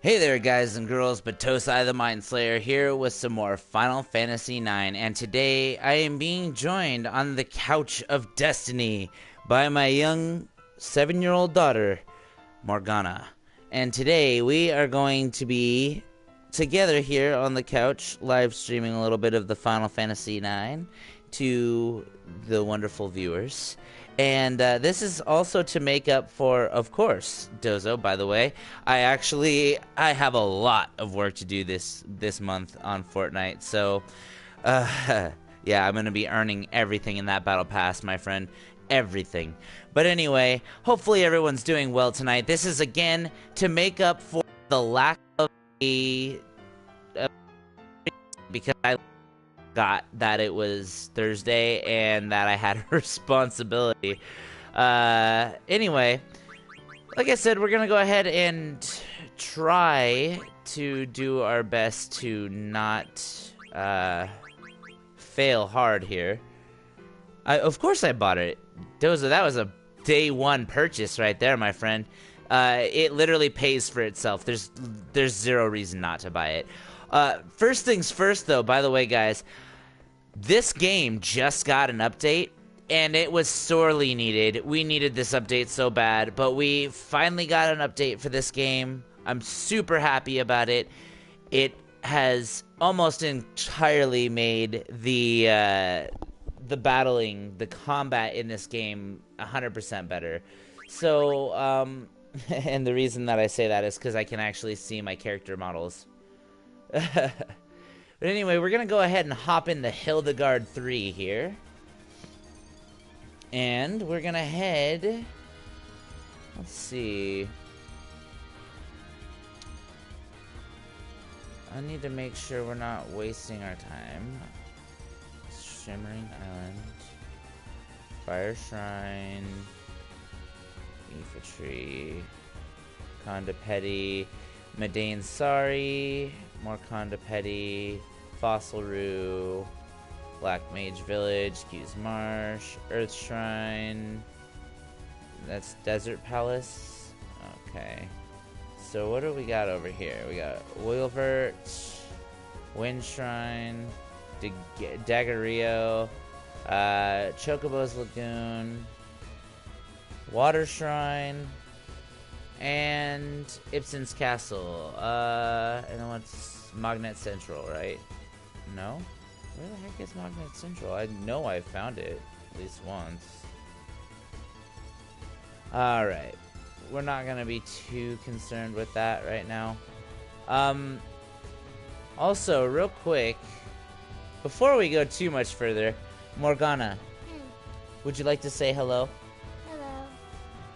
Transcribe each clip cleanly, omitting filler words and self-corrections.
Hey there guys and girls, Batosai the Mind Slayer here with some more Final Fantasy IX, and today I am being joined on the couch of destiny by my young 7-year-old daughter, Morgana. And today we are going to be together here on the couch, live streaming a little bit of the Final Fantasy IX to the wonderful viewers. And this is also to make up for, of course, Dozo, by the way. I have a lot of work to do this month on Fortnite. So, yeah, I'm going to be earning everything in that battle pass, my friend. Everything. But anyway, hopefully everyone's doing well tonight. This is, again, to make up for the lack of a... because I got that it was Thursday and that I had a responsibility. Anyway, like I said, we're gonna go ahead and try to do our best to not fail hard here. Of course I bought it. Doza, that was a day one purchase right there, my friend. It literally pays for itself. There's zero reason not to buy it. First things first, though, by the way, guys, this game just got an update, and it was sorely needed. We needed this update so bad, but we finally got an update for this game. I'm super happy about it. It has almost entirely made the battling, the combat in this game 100% better. So, and the reason that I say that is because I can actually see my character models. But anyway, we're going to go ahead and hop into Hildegard 3 here. And we're going to head... Let's see. I need to make sure we're not wasting our time. Shimmering Island. Fire Shrine. Infantry. Conda Petty. Madain Sari. More Conda Petty. Fossil Rue. Black Mage Village. Q's Marsh. Earth Shrine. That's Desert Palace. Okay. So what do we got over here? We got Oilvert. Wind Shrine. Daggerio. Chocobo's Lagoon. Water Shrine. And Ibsen's Castle. And then what's Magnet Central, right? No? Where the heck is Magnet Central? I know I found it at least once. Alright. We're not gonna be too concerned with that right now. Also, real quick, before we go too much further, Morgana, would you like to say hello? Hello.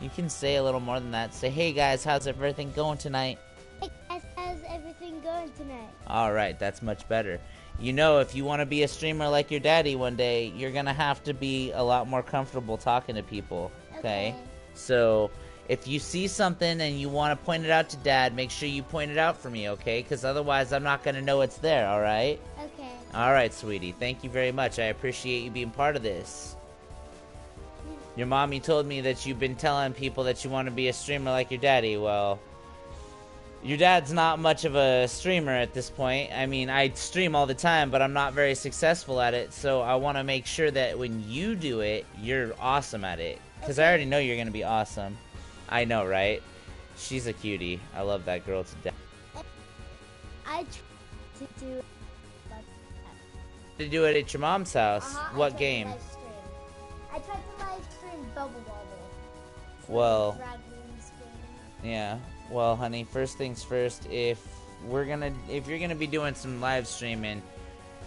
You can say a little more than that. Say, hey guys, how's everything going tonight? Hey guys, how's everything going tonight? Alright, that's much better. You know, if you want to be a streamer like your daddy one day, you're gonna have to be a lot more comfortable talking to people, okay? So, if you see something and you want to point it out to Dad, make sure you point it out for me, okay? Because otherwise I'm not gonna know it's there, alright? Okay. Alright, sweetie. Thank you very much. I appreciate you being part of this. Your mommy told me that you've been telling people that you want to be a streamer like your daddy. Well, your dad's not much of a streamer at this point. I mean, I stream all the time, but I'm not very successful at it. So I want to make sure that when you do it, you're awesome at it. Because I already know you're going to be awesome. I know, right? She's a cutie. I love that girl to death. I tried to do To do it at your mom's house. What game? I tried to live stream Bubble Bobble. Well, yeah. Well, honey, first things first, if you're gonna be doing some live streaming,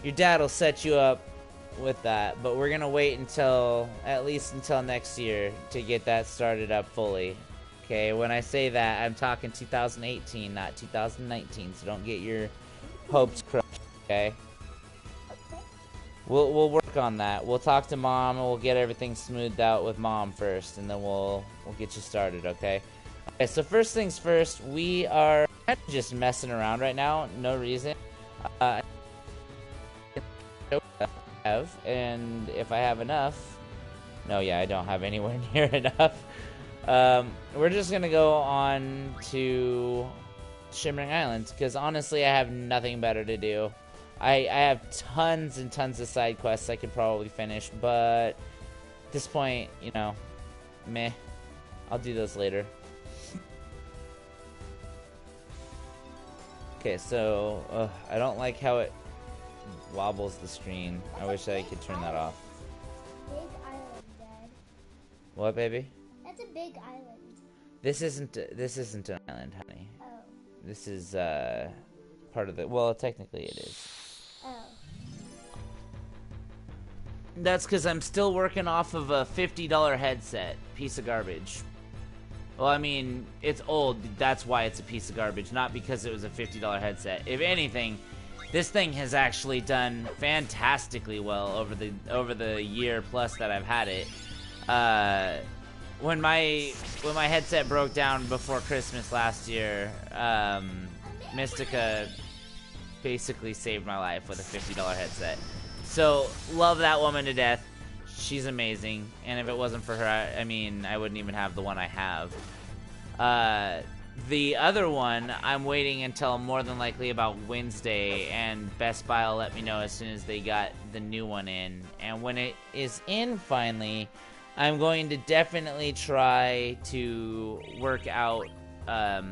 your dad'll set you up with that, but we're gonna wait until at least until next year to get that started up fully. Okay, when I say that, I'm talking 2018, not 2019, so don't get your hopes crushed, okay? We'll work on that. We'll talk to Mom and we'll get everything smoothed out with Mom first, and then we'll get you started, okay? Okay, so first things first, we are kind of just messing around right now, no reason. And if I have enough, no, yeah, I don't have anywhere near enough. We're just gonna go on to Shimmering Islands, because honestly, I have nothing better to do. I have tons and tons of side quests I could probably finish, but at this point, you know, meh. I'll do those later. Okay, so I don't like how it wobbles the screen. I wish I could turn that off. Big island, Dad. What, baby? That's a big island. This isn't an island, honey. Oh. This is part of the. Well, technically it is. Oh. That's because I'm still working off of a $50 headset. Piece of garbage. Well, I mean, it's old. That's why it's a piece of garbage, not because it was a $50 headset. If anything, this thing has actually done fantastically well over the year plus that I've had it. When my headset broke down before Christmas last year, Mystica basically saved my life with a $50 headset. So, love that woman to death. She's amazing. And if it wasn't for her, I mean, I wouldn't even have the one I have. The other one, I'm waiting until more than likely about Wednesday, and Best Buy will let me know as soon as they got the new one in. And when it is in finally, I'm going to definitely try to work out a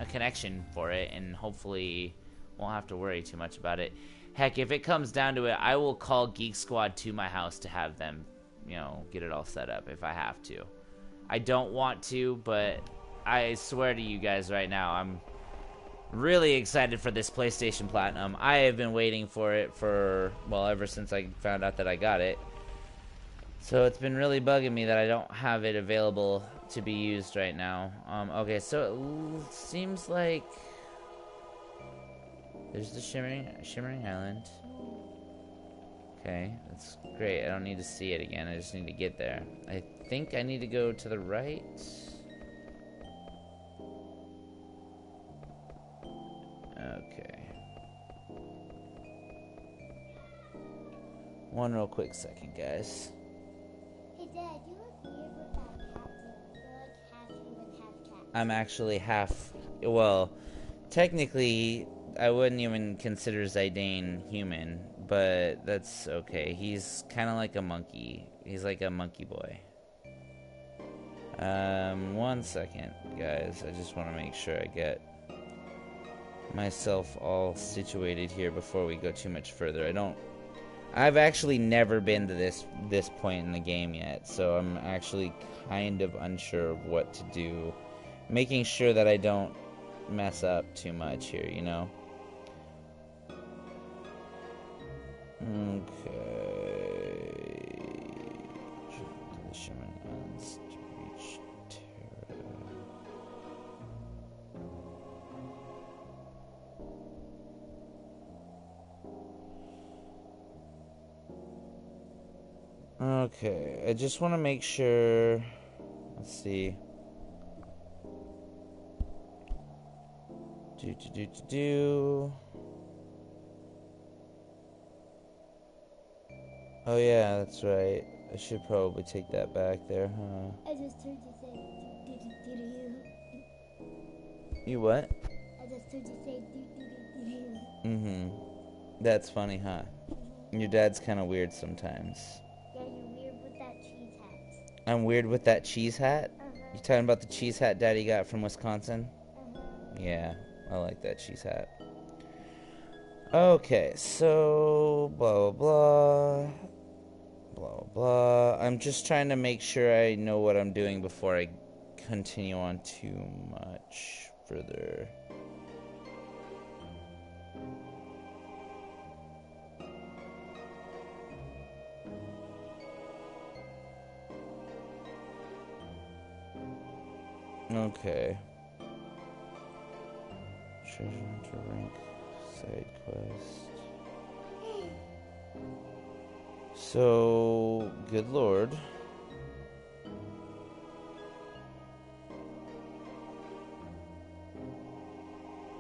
connection for it, and hopefully won't have to worry too much about it. Heck, if it comes down to it, I will call Geek Squad to my house to have them, you know, get it all set up if I have to. I don't want to, but I swear to you guys right now, I'm really excited for this PlayStation Platinum. I have been waiting for it for, well, ever since I found out that I got it. So it's been really bugging me that I don't have it available to be used right now. Okay, so it seems like there's the Shimmering Island. Okay, that's great. I don't need to see it again. I just need to get there. I think I need to go to the right. Okay. One real quick second, guys. Hey, Dad, you look weird with that hat thing. You're like half human, half cat. I'm actually half. Well, technically, I wouldn't even consider Zidane human, but that's okay. He's kind of like a monkey. He's like a monkey boy. 1 second, guys. I just want to make sure I get myself all situated here before we go too much further. I've actually never been to this point in the game yet, so I'm actually kind of unsure of what to do. Making sure that I don't mess up too much here, you know? Okay. The Shimmering Islands to reach Terra. Okay, I just want to make sure. Let's see. Do. Oh yeah, that's right. I should probably take that back there, huh? I just heard you say do. You what? I just heard you say do. Mm-hmm. That's funny, huh? Your dad's kind of weird sometimes. Yeah, you're weird with that cheese hat. I'm weird with that cheese hat? You talking about the cheese hat Daddy got from Wisconsin? Yeah, I like that cheese hat. Okay, so blah blah blah blah. I'm just trying to make sure I know what I'm doing before I continue on too much further. Okay. Treasure hunter rank side quest. So, good lord.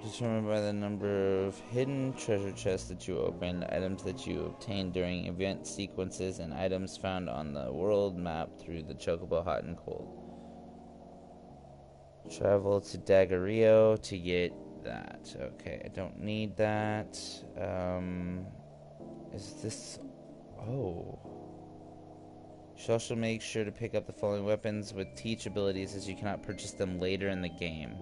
Determined by the number of hidden treasure chests that you opened, items that you obtained during event sequences, and items found on the world map through the Chocobo Hot and Cold. Travel to Dagario to get that. Okay, I don't need that. Is this... Oh. You should also make sure to pick up the following weapons with teach abilities, as you cannot purchase them later in the game.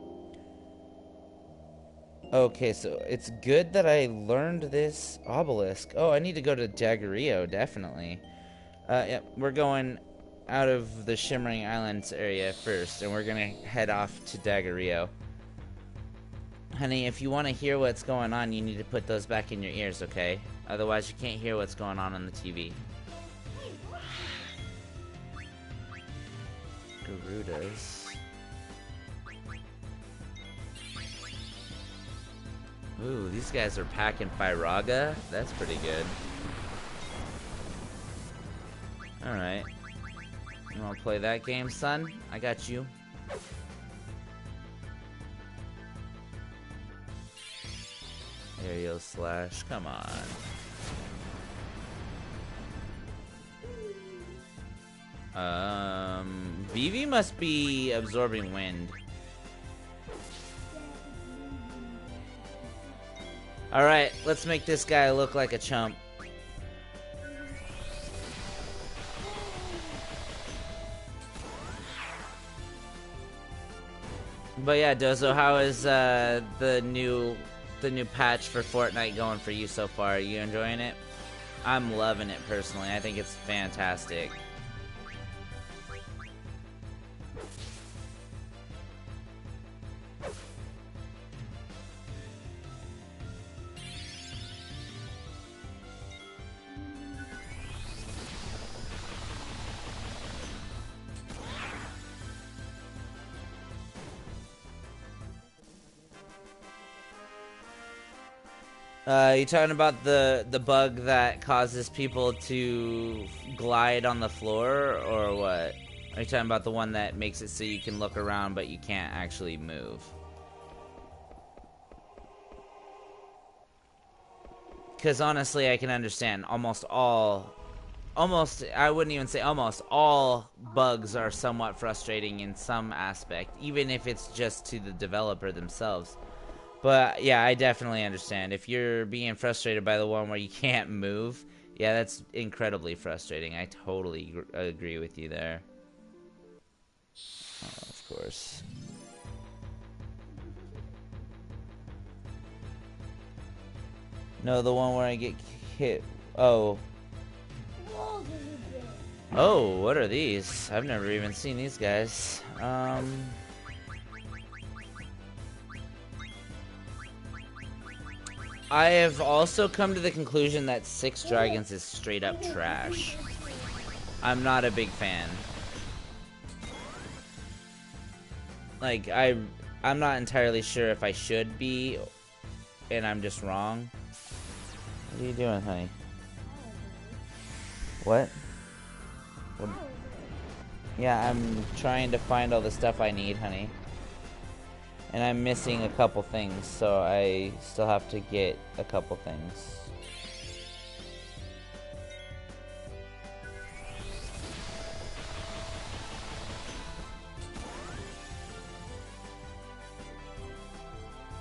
Okay, so it's good that I learned this obelisk. Oh, I need to go to Daggerio, definitely. Yeah, we're going out of the Shimmering Islands area first, and we're gonna head off to Daggerio. Honey, if you want to hear what's going on, you need to put those back in your ears, okay? Otherwise, you can't hear what's going on the TV. Garudas. Ooh, these guys are packing Fyraga. That's pretty good. Alright. You wanna play that game, son? I got you. Aerial slash, come on. Vivi must be absorbing wind. Alright, let's make this guy look like a chump. But yeah, Dozo, how is the new patch for Fortnite going for you so far? Are you enjoying it? I'm loving it personally. I think it's fantastic. You talking about the bug that causes people to glide on the floor, or what? Are you talking about the one that makes it so you can look around but you can't actually move? Because honestly, I can understand I wouldn't even say almost all bugs are somewhat frustrating in some aspect, even if it's just to the developer themselves. But yeah, I definitely understand. If you're being frustrated by the one where you can't move, yeah, that's incredibly frustrating. I totally agree with you there. Oh, of course. No, the one where I get hit. Oh. Oh, what are these? I've never even seen these guys. I have also come to the conclusion that 6 Dragons is straight up trash. I'm not a big fan. Like, I'm not entirely sure if I should be, and I'm just wrong. What are you doing, honey? What? Yeah, I'm trying to find all the stuff I need, honey. And I'm missing a couple things, so I still have to get a couple things.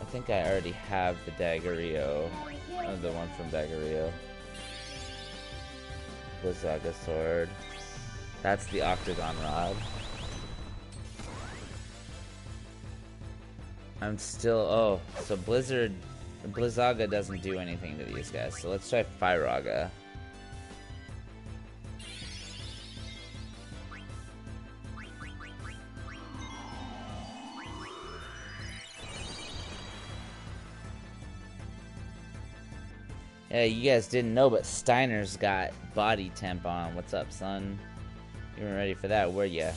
I think I already have the Daggerio, the one from Daggerio. Blizzaga sword. That's the Octagon rod. I'm still... Oh, so Blizzaga doesn't do anything to these guys. So let's try Fyraga. Yeah, you guys didn't know, but Steiner's got body temp on. What's up, son? You weren't ready for that, were ya?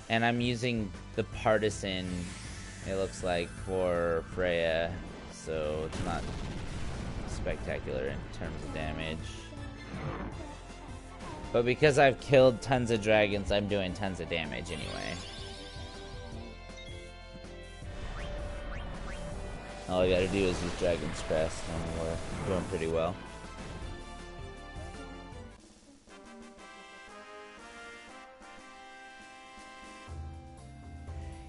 And I'm using the Partisan, it looks like, for Freya, so it's not spectacular in terms of damage. But because I've killed tons of dragons, I'm doing tons of damage anyway. All I gotta do is use Dragon's Crest, and we're doing pretty well.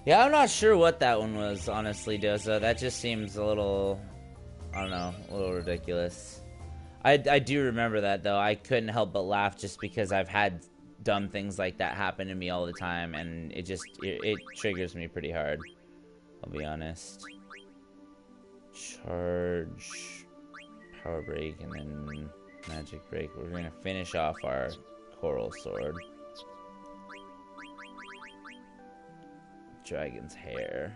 Yeah, I'm not sure what that one was, honestly, Doza. That just seems a little, I don't know, a little ridiculous. I do remember that, though. I couldn't help but laugh just because I've had dumb things like that happen to me all the time, and it triggers me pretty hard. I'll be honest. Charge, power break, and then magic break. We're gonna finish off our coral sword. Dragon's hair.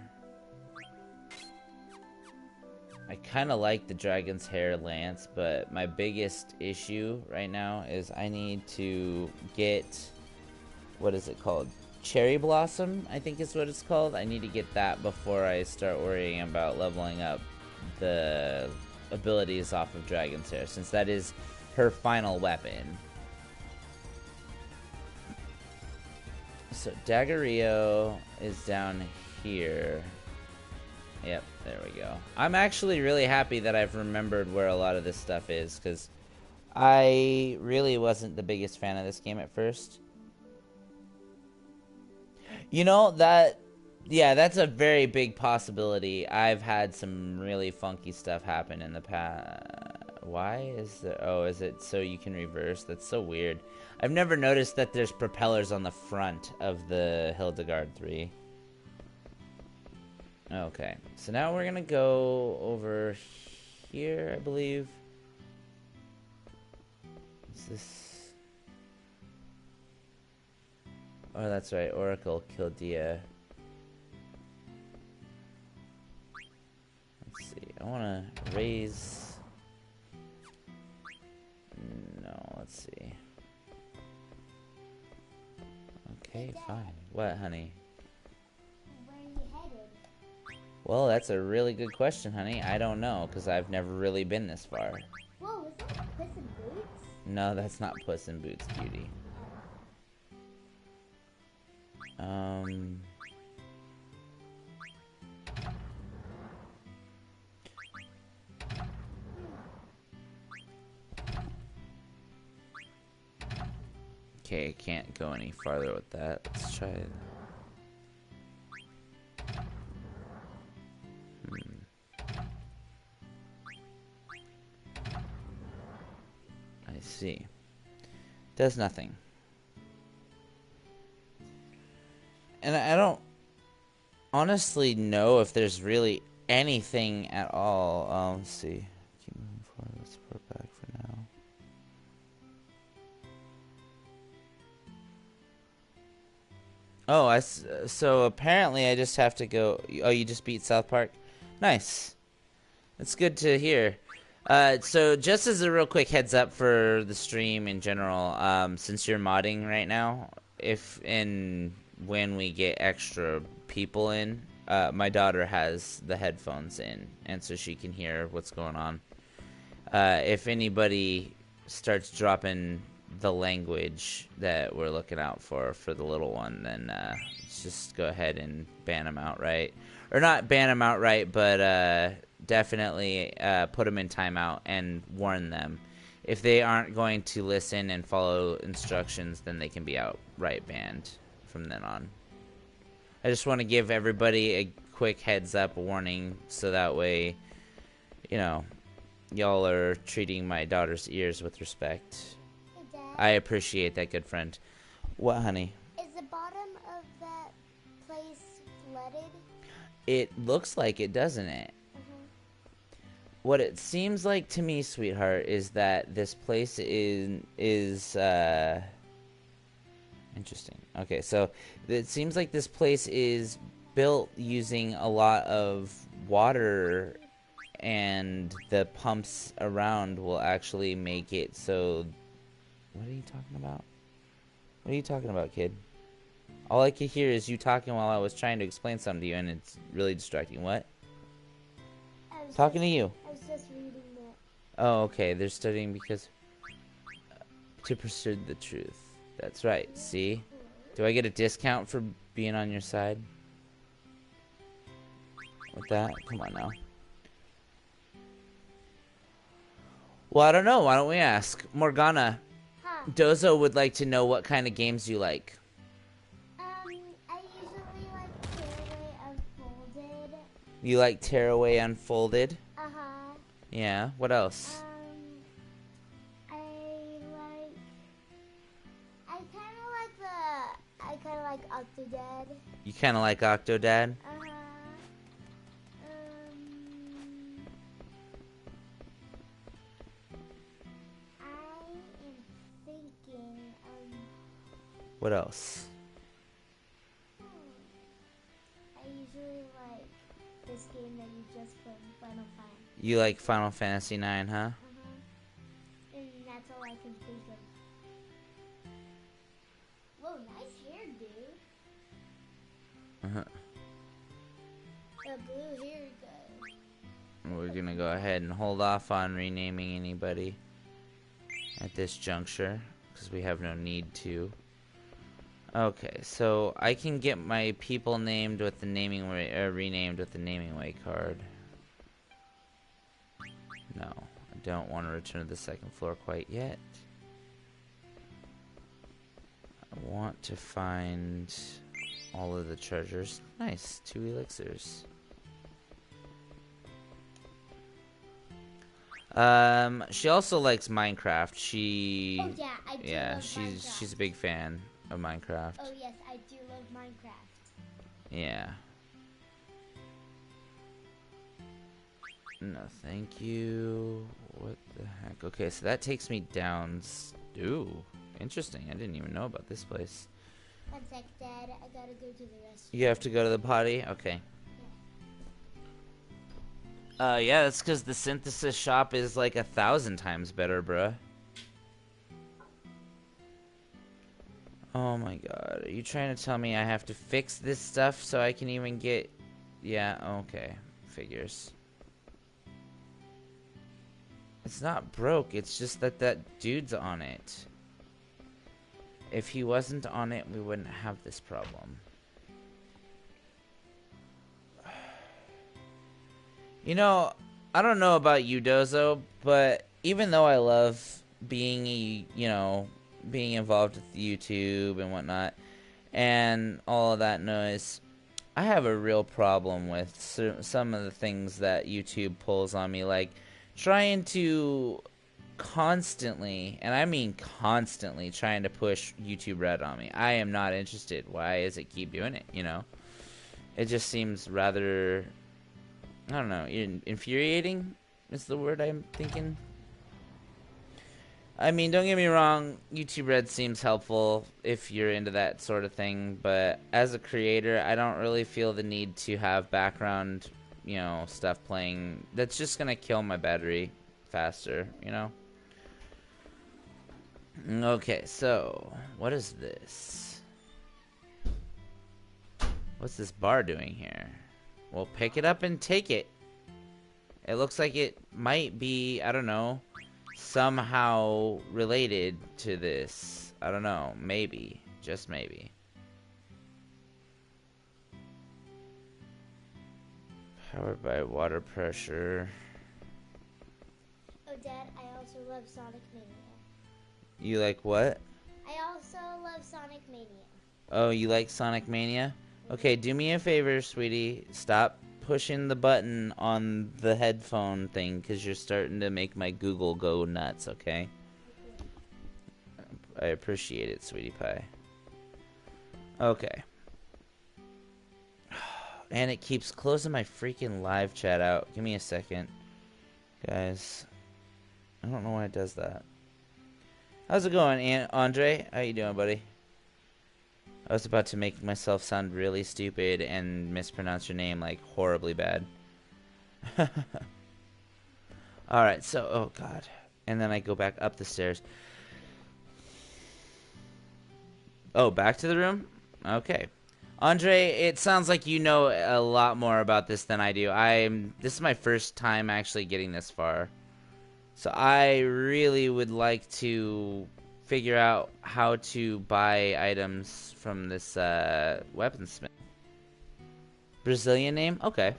I kind of like the dragon's hair lance, but my biggest issue right now is I need to get, what is it called? Cherry Blossom, I think is what it's called. I need to get that before I start worrying about leveling up the abilities off of Dragon's Hair, since that is her final weapon. So Daggerio is down here. Yep, there we go. I'm actually really happy that I've remembered where a lot of this stuff is, because I really wasn't the biggest fan of this game at first. You know, yeah, that's a very big possibility. I've had some really funky stuff happen in the past. Why is there... Oh, is it so you can reverse? That's so weird. I've never noticed that there's propellers on the front of the Hildegard 3. Okay, so now we're gonna go over here, I believe. Is this... Oh, that's right, Oracle Kildia. Let's see, I wanna raise... No, let's see. Okay, fine. What, honey? Where are you headed? Well, that's a really good question, honey. I don't know, because I've never really been this far. Whoa, is that Puss in Boots? No, that's not Puss in Boots, cutie. Okay, I can't go any farther with that. Let's try it. I see. Does nothing. And I don't honestly know if there's really anything at all. Let's see. Keep moving forward. Let's put it back for now. Oh, so apparently I just have to go. Oh, you just beat South Park? Nice. That's good to hear. So just as a real quick heads up for the stream in general, since you're modding right now, if and when we get extra people in, my daughter has the headphones in, and so she can hear what's going on. If anybody starts dropping the language that we're looking out for the little one, then let's just go ahead and ban them outright. Or not ban them outright, but definitely put them in timeout and warn them. If they aren't going to listen and follow instructions, then they can be outright banned from then on. I just want to give everybody a quick heads up warning, so that way, you know, y'all are treating my daughter's ears with respect. Hey, Dad. I appreciate that, good friend. What, honey? Is the bottom of that place flooded? It looks like it, doesn't it? What it seems like to me, sweetheart, is that this place is interesting. Okay, so it seems like this place is built using a lot of water, and the pumps around will actually make it so... What are you talking about? What are you talking about, kid? All I could hear is you talking while I was trying to explain something to you, and it's really distracting. What? Talking to you. I was just reading that. Oh, okay. They're studying because... to pursue the truth. That's right. See? Do I get a discount for being on your side? With that? Come on now. Well, I don't know. Why don't we ask? Morgana, Huh. Dozo would like to know what kind of games you like. I usually like You like Tearaway Unfolded? Uh-huh. Yeah. What else? I like... I kind of like Octodad. You kind of like Octodad? Uh-huh. I am thinking, What else? I usually like this game that you just put in Final Fantasy. You like Final Fantasy 9, huh? Uh-huh. And that's all I can think of. Whoa, nice hair, dude. Uh-huh. The blue hair guy. We're gonna go ahead and hold off on renaming anybody at this juncture, because we have no need to. Okay, so I can get my people named with the naming way, renamed with the naming way card. No, I don't want to return to the second floor quite yet. I want to find all of the treasures. Nice, 2 elixirs. She also likes Minecraft. She... Oh yeah, I do love Minecraft. she's a big fan of Minecraft. Oh yes, I do love Minecraft. Yeah. No, thank you. What the heck? Okay, so that takes me down. Ooh, interesting. I didn't even know about this place. One sec, Dad. I gotta go to the restroom. You have to go to the potty? Okay. Yeah, that's because the synthesis shop is like 1,000 times better, bruh. Oh my god, are you trying to tell me I have to fix this stuff so I can even get... Yeah, okay. Figures. It's not broke, it's just that that dude's on it. If he wasn't on it, we wouldn't have this problem. You know, I don't know about you, Dozo, but even though I love being being involved with YouTube and whatnot, and all of that noise, I have a real problem with some of the things that YouTube pulls on me, like trying to constantly, and I mean constantly, trying to push YouTube Red on me. I am not interested. Why does it keep doing it, you know? It just seems rather... I don't know, infuriating is the word I'm thinking. I mean, don't get me wrong, YouTube Red seems helpful if you're into that sort of thing, but as a creator, I don't really feel the need to have background, stuff playing. That's just gonna kill my battery faster, Okay, so, what is this? What's this bar doing here? Well, pick it up and take it. It looks like it might be, I don't know, somehow related to this. I don't know. Maybe. Just maybe. Powered by water pressure. Oh, Dad, I also love Sonic Mania. You like what? I also love Sonic Mania. Oh, you like Sonic Mania? Okay, do me a favor, sweetie. Stop pushing the button on the headphone thing, because you're starting to make my Google go nuts, okay? I appreciate it, sweetie pie. Okay. And it keeps closing my freaking live chat out. Give me a second. Guys. I don't know why it does that. How's it going, Andre? How you doing, buddy? I was about to make myself sound really stupid and mispronounce your name like horribly bad. Alright, so, oh god. And then I go back up the stairs. Oh, back to the room? Okay. Andre, it sounds like you know a lot more about this than I do. This is my first time actually getting this far. So I really would like to figure out how to buy items from this weaponsmith. Brazilian name? Okay.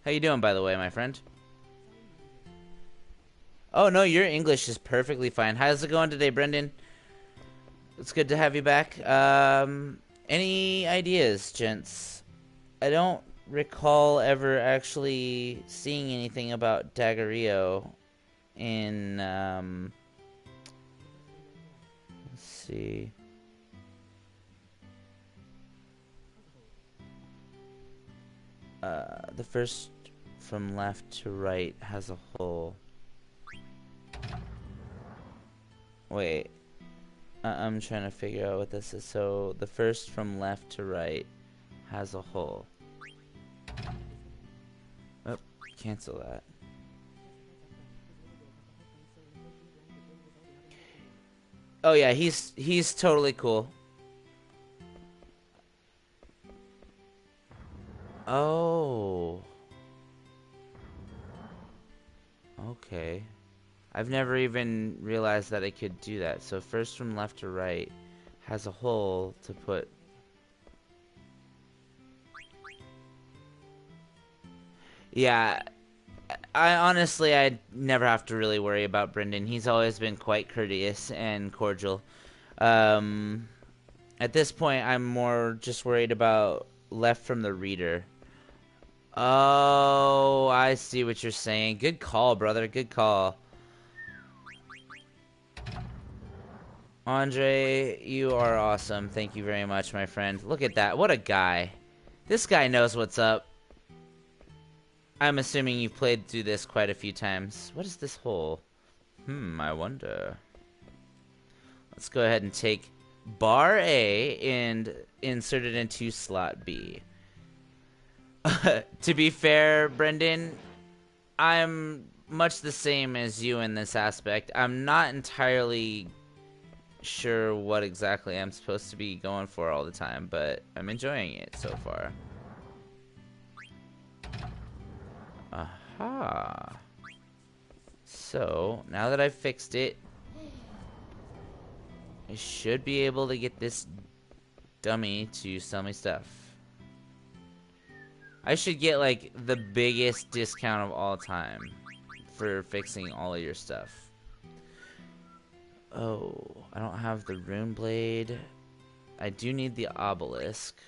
How you doing, by the way, my friend? Oh, no, your English is perfectly fine. How's it going today, Brendan? It's good to have you back. Any ideas, gents? I don't recall ever actually seeing anything about Daggerio in, let's see. The first from left to right has a hole. Wait. I'm trying to figure out what this is. So, the first from left to right has a hole. Oh, cancel that. Oh yeah, he's totally cool. Oh. Okay. I've never even realized that I could do that. So first from left to right has a hole to put. Yeah, I honestly, I never have to really worry about Brendan. He's always been quite courteous and cordial. Um, at this point, I'm more just worried about left from the reader. Oh, I see what you're saying. Good call, brother. Good call. Andre, you are awesome. Thank you very much, my friend. Look at that. What a guy. This guy knows what's up. I'm assuming you've played through this quite a few times. What is this hole? I wonder. Let's go ahead and take bar A and insert it into slot B. To be fair, Brendan, I'm much the same as you in this aspect. I'm not entirely sure what exactly I'm supposed to be going for all the time, but I'm enjoying it so far. Aha. So, now that I've fixed it, I should be able to get this dummy to sell me stuff. I should get, like, the biggest discount of all time for fixing all of your stuff. Oh, I don't have the rune blade. I do need the obelisk.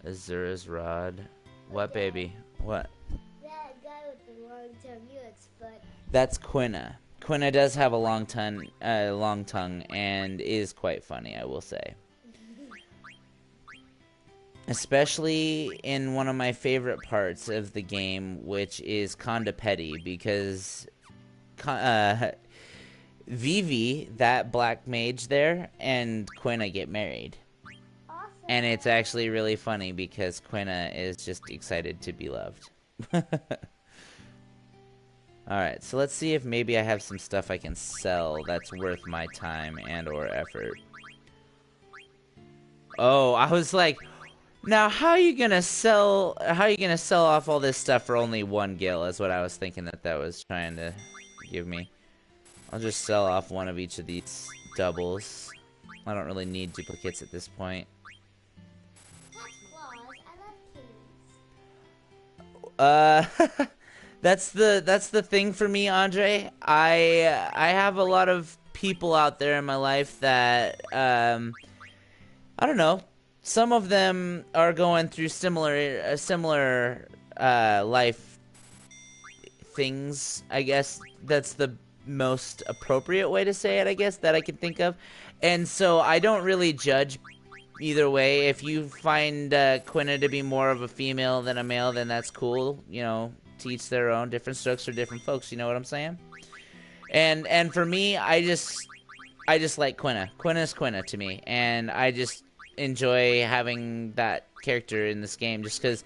Azura's rod. What, baby? What? That guy with the long-term helix, but That's Quina. Quina does have a long tongue, and is quite funny, I will say. Especially in one of my favorite parts of the game, which is Conda Petty, because Vivi, that black mage there, and Quina get married. awesome. And it's actually really funny because Quina is just excited to be loved. Alright, so let's see if maybe I have some stuff I can sell that's worth my time and or effort. Oh, I was like, now how are you gonna sell off all this stuff for only 1 gil is what I was thinking that was trying to give me. I'll just sell off one of each of these doubles. I don't really need duplicates at this point. That's claws. I love kitties. That's the thing for me, Andre. I have a lot of people out there in my life that I don't know. Some of them are going through similar life things. I guess that's the most appropriate way to say it, I guess, that I can think of. And so I don't really judge either way. If you find Quina to be more of a female than a male, then that's cool. You know, to each their own. Different strokes for different folks. You know what I'm saying? And for me, I just like Quina. Quina's Quina to me, and I just enjoy having that character in this game just because,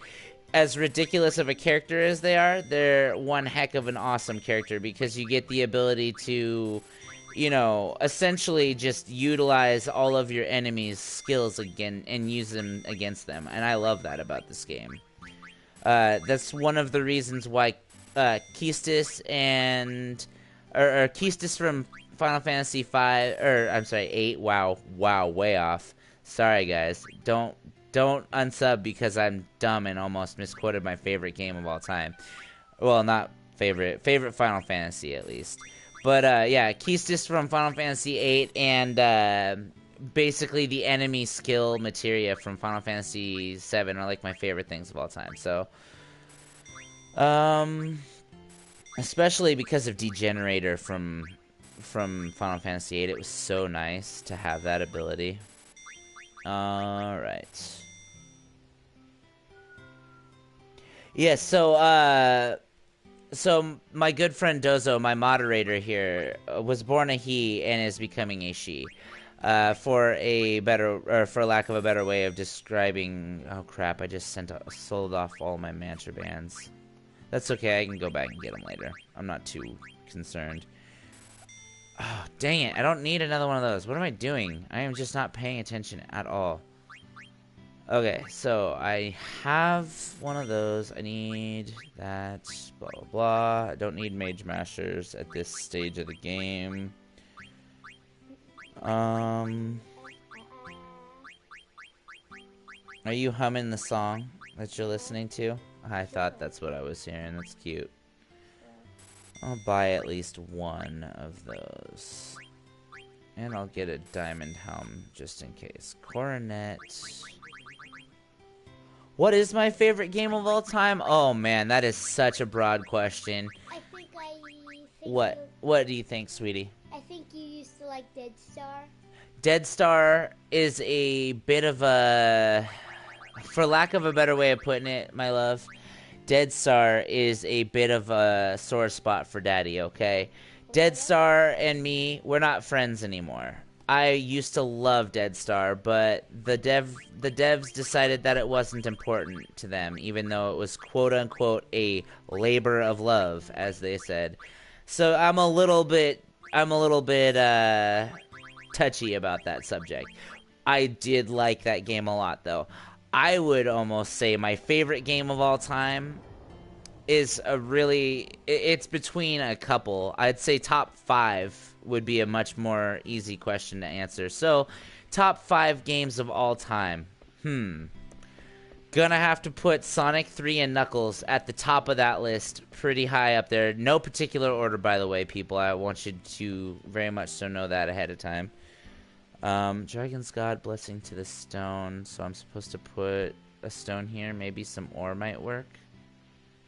as ridiculous of a character as they are, they're one heck of an awesome character because you get the ability to, you know, essentially just utilize all of your enemies' skills again and use them against them, and I love that about this game. That's one of the reasons why Keistis or Keistis from Final Fantasy 5, or I'm sorry, 8. Wow, way off. Sorry guys, don't unsub because I'm dumb and almost misquoted my favorite game of all time. Well, not favorite Final Fantasy at least. But yeah, Keistis from Final Fantasy 8 and basically the enemy skill materia from Final Fantasy VII are like my favorite things of all time. So, especially because of Degenerator from Final Fantasy VIII, it was so nice to have that ability. All right. Yeah. So my good friend Dozo, my moderator here, was born a he and is becoming a she. For lack of a better way of describing, oh crap, I just sold off all my Mantra bands. That's okay, I can go back and get them later. I'm not too concerned. Oh, dang it, I don't need another one of those. What am I doing? I am just not paying attention at all. Okay, so I have one of those. I need that, blah, blah, blah. I don't need Mage Masters at this stage of the game. Are you humming the song that you're listening to? I thought that's what I was hearing. That's cute. I'll buy at least one of those. And I'll get a diamond helm just in case. Coronet. What is my favorite game of all time? Oh man, that is such a broad question. What do you think, sweetie? I think you used to like Dead Star. Dead Star is a bit of a, for lack of a better way of putting it, my love, Dead Star is a bit of a sore spot for Daddy, okay? Dead Star and me, we're not friends anymore. I used to love Dead Star, but the devs decided that it wasn't important to them, even though it was quote-unquote a labor of love, as they said. So I'm a little bit touchy about that subject. I did like that game a lot, though. I would almost say my favorite game of all time is it's between a couple. I'd say top 5 would be a much more easy question to answer. So, top 5 games of all time. Gonna have to put Sonic 3 and Knuckles at the top of that list, pretty high up there. No particular order, by the way, people. I want you to very much so know that ahead of time. Dragon's God, Blessing to the Stone. So I'm supposed to put a stone here. Maybe some ore might work.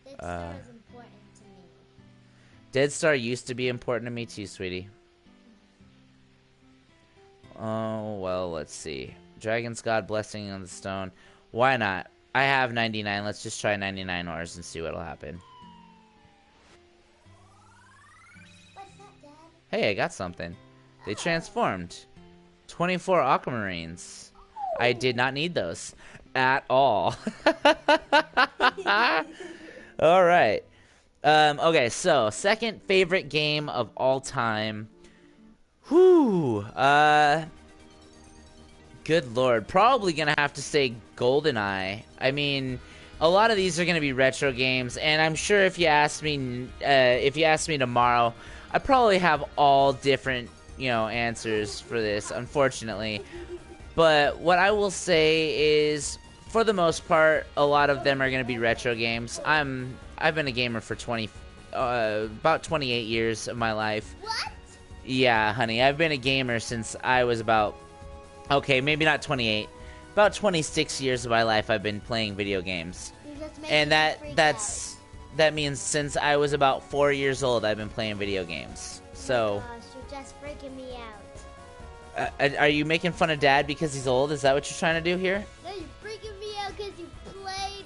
Dead Star is important to me. Dead Star used to be important to me too, sweetie. Oh, well, let's see. Dragon's God, Blessing on the Stone. Why not? I have 99. Let's just try 99 ores and see what'll happen. What's that, Dad? Hey, I got something. They transformed. 24 aquamarines. I did not need those at all. All right. Okay, so second favorite game of all time. Whew. Good lord. Probably gonna have to say GoldenEye. I mean, a lot of these are gonna be retro games, and I'm sure if you ask me tomorrow, I probably have all different, answers for this, unfortunately. But what I will say is, for the most part, a lot of them are going to be retro games. I've been a gamer for about 28 years of my life. What? Yeah, honey, I've been a gamer since I was about, okay, maybe not 28, about 26 years of my life I've been playing video games. And that means since I was about 4 years old, I've been playing video games. So, Gosh, you're just freaking me out. are you making fun of Dad because he's old? Is that what you're trying to do here? No, you're freaking me out because you played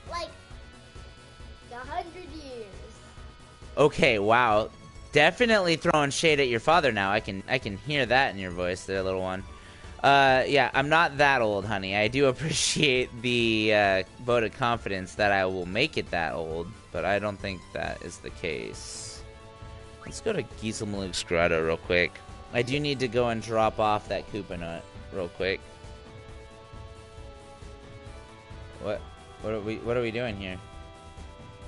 like 100 years. Okay, wow. Definitely throwing shade at your father now. I can hear that in your voice there, little one. Yeah, I'm not that old, honey. I do appreciate the vote of confidence that I will make it that old, but I don't think that is the case. Let's go to Giselmaluk's Grotto real quick. I do need to go and drop off that Koopa Nut real quick. What are we doing here?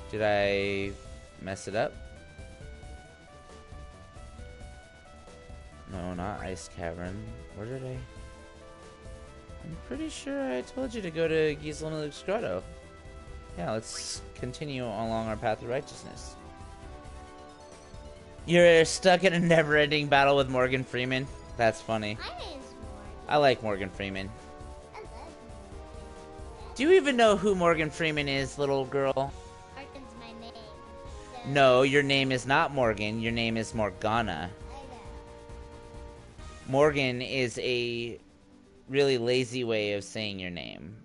Did I mess it up? No, not Ice Cavern. Where did I? I'm pretty sure I told you to go to Giselmaluk's Grotto. Yeah, let's continue along our path of righteousness. You're stuck in a never-ending battle with Morgan Freeman? That's funny. My name's Morgan. I like Morgan Freeman. I love Morgan. Do you even know who Morgan Freeman is, little girl? Morgan's my name. So No, your name is not Morgan. Your name is Morgana. I know. Morgan is a really lazy way of saying your name.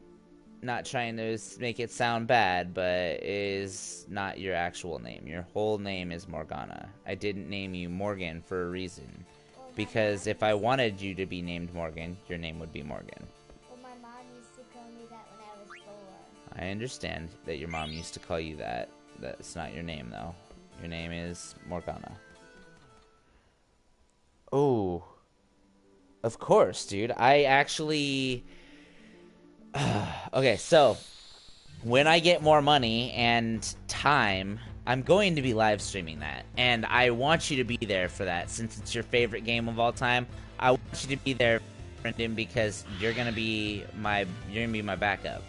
Not trying to make it sound bad, but is not your actual name. Your whole name is Morgana. I didn't name you Morgan for a reason. Well, Because if I wanted you to be named Morgan, your name would be Morgan. Well, my mom used to call me that when I was 4. I understand that your mom used to call you that. That's not your name, though. Your name is Morgana. Oh. Of course, dude. I actually... Okay, so... When I get more money and time, I'm going to be live streaming that. And I want you to be there for that, since it's your favorite game of all time. I want you to be there, Brendan, because you're gonna be my backup.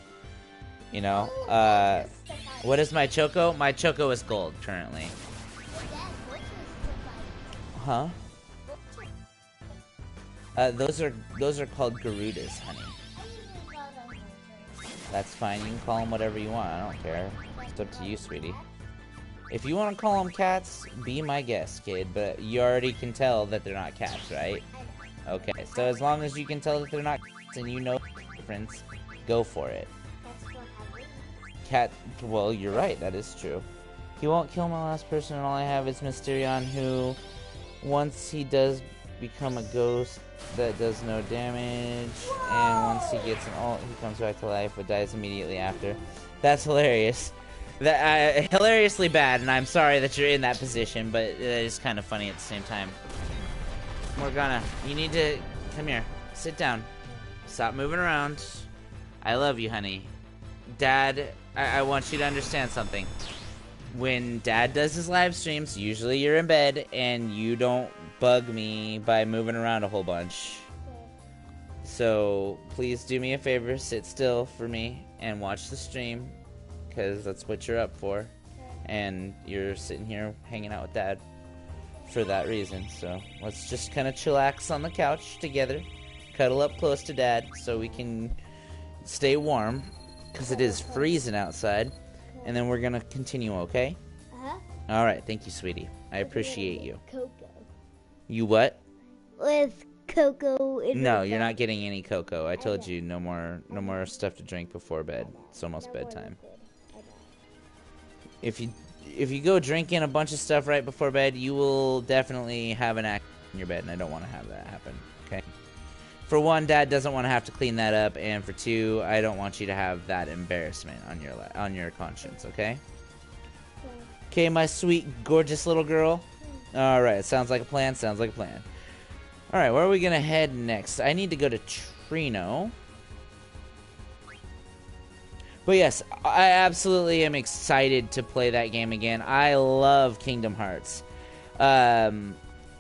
You know? What is my Choco? My Choco is gold currently. Dad, what's your Huh? Those are called Garudas, honey. I usually call them vultures. That's fine. You can call them whatever you want. I don't care. It's up to you, sweetie. If you want to call them cats, be my guest, kid. But you already can tell that they're not cats, right? I know. Okay. So as long as you can tell that they're not cats and you know the difference, go for it. That's what I believe. Cat. Well, you're right. That is true. He won't kill my last person, and all I have is Mysterion, who, once he does become a ghost, that does no damage, and once he gets an ult, he comes back to life, but dies immediately after. That's hilarious. That hilariously bad, and I'm sorry that you're in that position, but it is kind of funny at the same time. Morgana, you need to come here. Sit down. Stop moving around. I love you, honey. Dad, I want you to understand something. When Dad does his live streams, usually you're in bed, and you don't bug me by moving around a whole bunch. So please do me a favor, sit still for me and watch the stream, because that's what you're up for, and you're sitting here hanging out with Dad for that reason. So let's just kind of chillax on the couch together, cuddle up close to Dad so we can stay warm, because it is freezing outside, and then we're gonna continue, okay? Uh-huh. Alright, thank you, sweetie. I appreciate you. Cocoa. You what? With cocoa in No, the you're cup. not getting any cocoa. I told you no more stuff to drink before bed. It's almost bedtime. I know. If you go drinking a bunch of stuff right before bed, you will definitely have an accident in your bed, and I don't want to have that happen. Okay. For one, Dad doesn't want to have to clean that up, and for two, I don't want you to have that embarrassment on your conscience. Okay. Okay, my sweet, gorgeous little girl. All right, sounds like a plan. Sounds like a plan. All right, where are we gonna head next? I need to go to Trino. But yes, I absolutely am excited to play that game again. I love Kingdom Hearts. I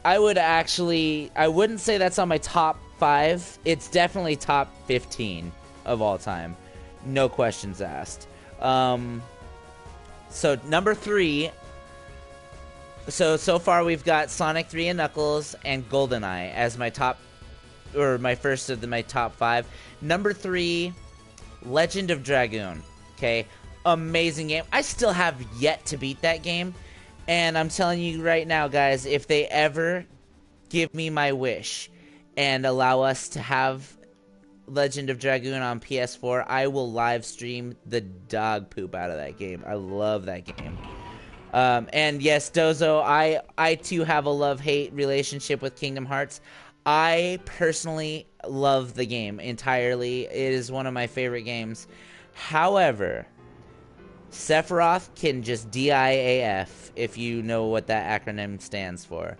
wouldn't say that's on my top 5. It's definitely top 15 of all time. No questions asked. So number 3. So far we've got Sonic 3 and Knuckles and GoldenEye as my top, or my first of my top 5. Number 3, Legend of Dragoon. Okay, amazing game. I still have yet to beat that game, and I'm telling you right now, guys, if they ever give me my wish and allow us to have Legend of Dragoon on PS4, I will live stream the dog poop out of that game. I love that game. And yes, Dozo, I too have a love-hate relationship with Kingdom Hearts. I personally love the game entirely. It is one of my favorite games. However, Sephiroth can just DIAF, if you know what that acronym stands for.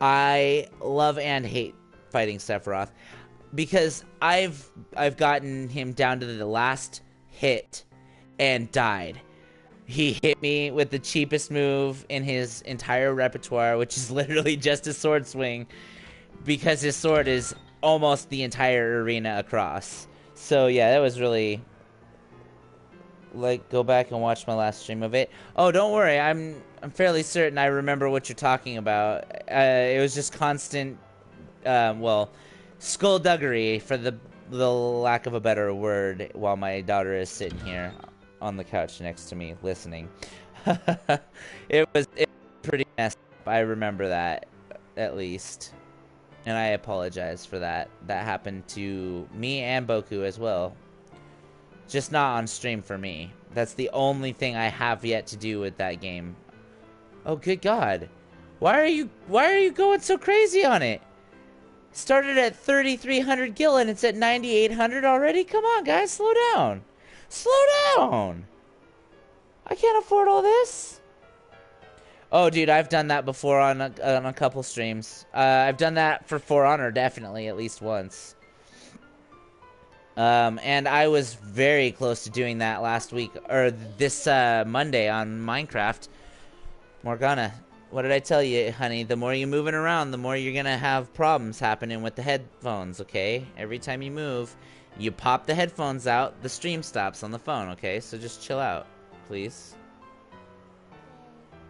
I love and hate fighting Sephiroth, because I've gotten him down to the last hit and died. He hit me with the cheapest move in his entire repertoire, which is literally just a sword swing, because his sword is almost the entire arena across. So yeah, that was really... Like, go back and watch my last stream of it. Oh, don't worry, I'm fairly certain I remember what you're talking about. It was just constant, well, skullduggery, for the lack of a better word, while my daughter is sitting here on the couch next to me listening. It was pretty messed up. I remember that, at least. And I apologize for that. That happened to me and Boku as well. Just not on stream for me. That's the only thing I have yet to do with that game. Oh, good God. Why are you going so crazy on it? Started at 3,300 gil and it's at 9,800 already? Come on, guys, slow down. Slow down. I can't afford all this. Oh, dude, I've done that before on a couple streams. I've done that for For Honor, definitely, at least once. And I was very close to doing that last week, or this Monday on Minecraft. Morgana, what did I tell you, honey? The more you're moving around, the more you're gonna have problems happening with the headphones, okay? Every time you move, you pop the headphones out, the stream stops on the phone, okay? So just chill out, please.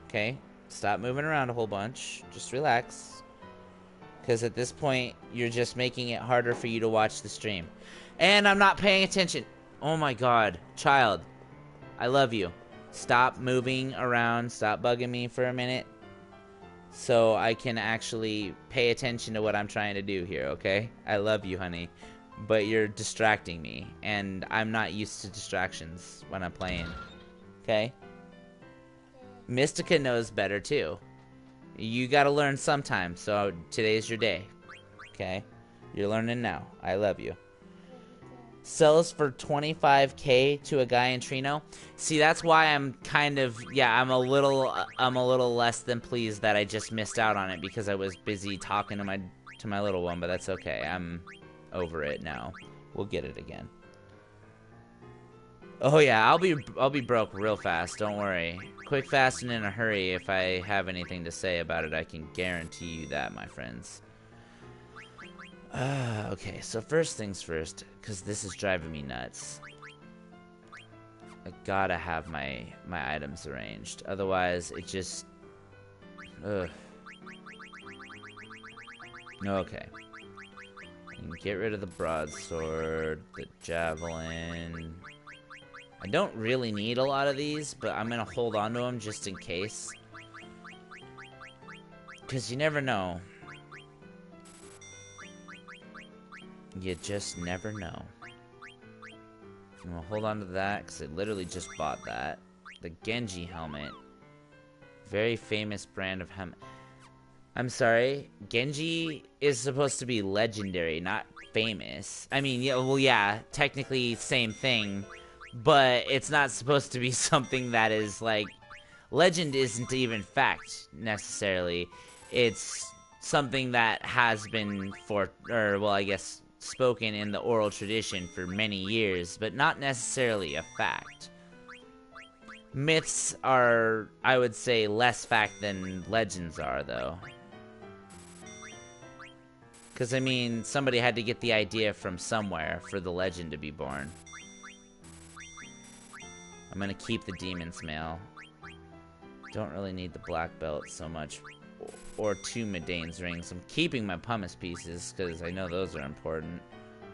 Okay? Stop moving around a whole bunch. Just relax. Because at this point, you're just making it harder for you to watch the stream. And I'm not paying attention. Oh my God. Child. I love you. Stop moving around. Stop bugging me for a minute. So I can actually pay attention to what I'm trying to do here, okay? I love you, honey. But you're distracting me. And I'm not used to distractions when I'm playing. Okay? Mystica knows better, too. You gotta learn sometime, so today's your day. Okay? You're learning now. I love you. Sells for 25K to a guy in Trino. See, that's why I'm kind of, yeah, I'm a little less than pleased that I just missed out on it because I was busy talking to my little one, but that's okay. I'm over it now. We'll get it again. Oh yeah, I'll be broke real fast, don't worry. Quick, fast, and in a hurry. If I have anything to say about it, I can guarantee you that, my friends. Okay, so first things first, because this is driving me nuts. I gotta have my items arranged, otherwise it just... Ugh. Okay. You can get rid of the broadsword, the javelin... I don't really need a lot of these, but I'm gonna hold on to them just in case. Because you never know. You just never know. I'm gonna hold on to that, because I literally just bought that. The Genji helmet. Very famous brand of helmet. I'm sorry, Genji is supposed to be legendary, not famous. I mean, yeah, well, yeah, technically same thing. But it's not supposed to be something that is, like... Legend isn't even fact, necessarily. It's something that has been well, I guess, spoken in the oral tradition for many years, but not necessarily a fact. Myths are, I would say, less fact than legends are, though. Because, I mean, somebody had to get the idea from somewhere for the legend to be born. I'm gonna keep the Demon's Mail. Don't really need the black belt so much. Or 2 Medane's rings. I'm keeping my pumice pieces, because I know those are important.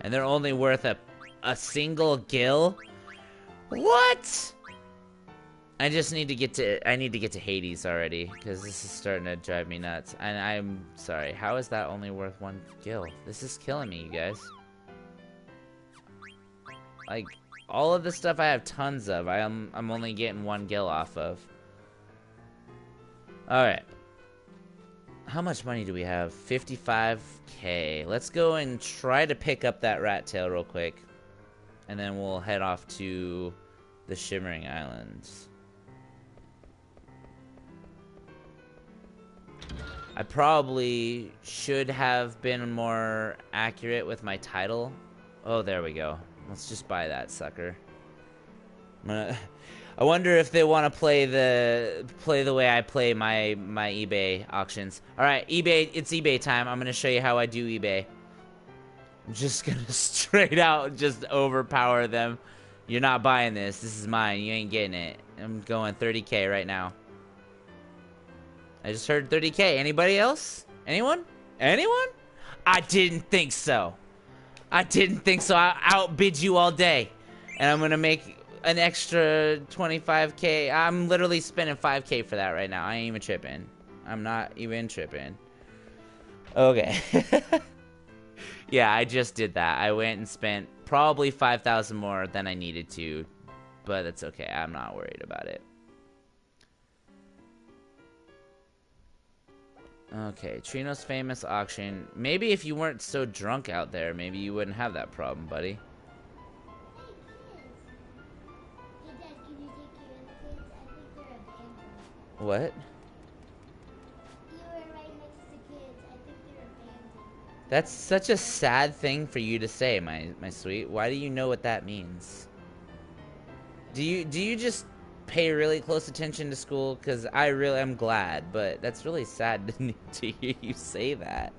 And they're only worth a single gil? What?! I just need to get to Hades already, because this is starting to drive me nuts. And I'm sorry, how is that only worth 1 gil? This is killing me, you guys. Like... all of the stuff I have tons of, I'm only getting 1 gil off of. Alright. How much money do we have? 55K. Let's go and try to pick up that rat tail real quick. And then we'll head off to the Shimmering Islands. I probably should have been more accurate with my title. Oh, there we go. Let's just buy that sucker. I wonder if they want to play the way I play my eBay auctions. All right, eBay, it's eBay time. I'm gonna show you how I do eBay. I'm just gonna straight out just overpower them. You're not buying this. This is mine. You ain't getting it. I'm going 30K right now. I just heard 30K. Anybody else? Anyone? Anyone? I didn't think so. I didn't think so. I outbid you all day. And I'm gonna make an extra 25k. I'm literally spending 5k for that right now. I ain't even tripping. I'm not even tripping. Okay. Yeah, I just did that. I went and spent probably 5,000 more than I needed to. But it's okay. I'm not worried about it. Okay, Trino's famous auction. Maybe if you weren't so drunk out there, maybe you wouldn't have that problem, buddy. Hey, Dad, can you take care of the kids? I think they're abandoned. What? You were right next to kids. I think they're abandoned. That's such a sad thing for you to say, my sweet. Why do you know what that means? Do you just pay really close attention to school? Because I'm glad, but that's really sad to hear you say that.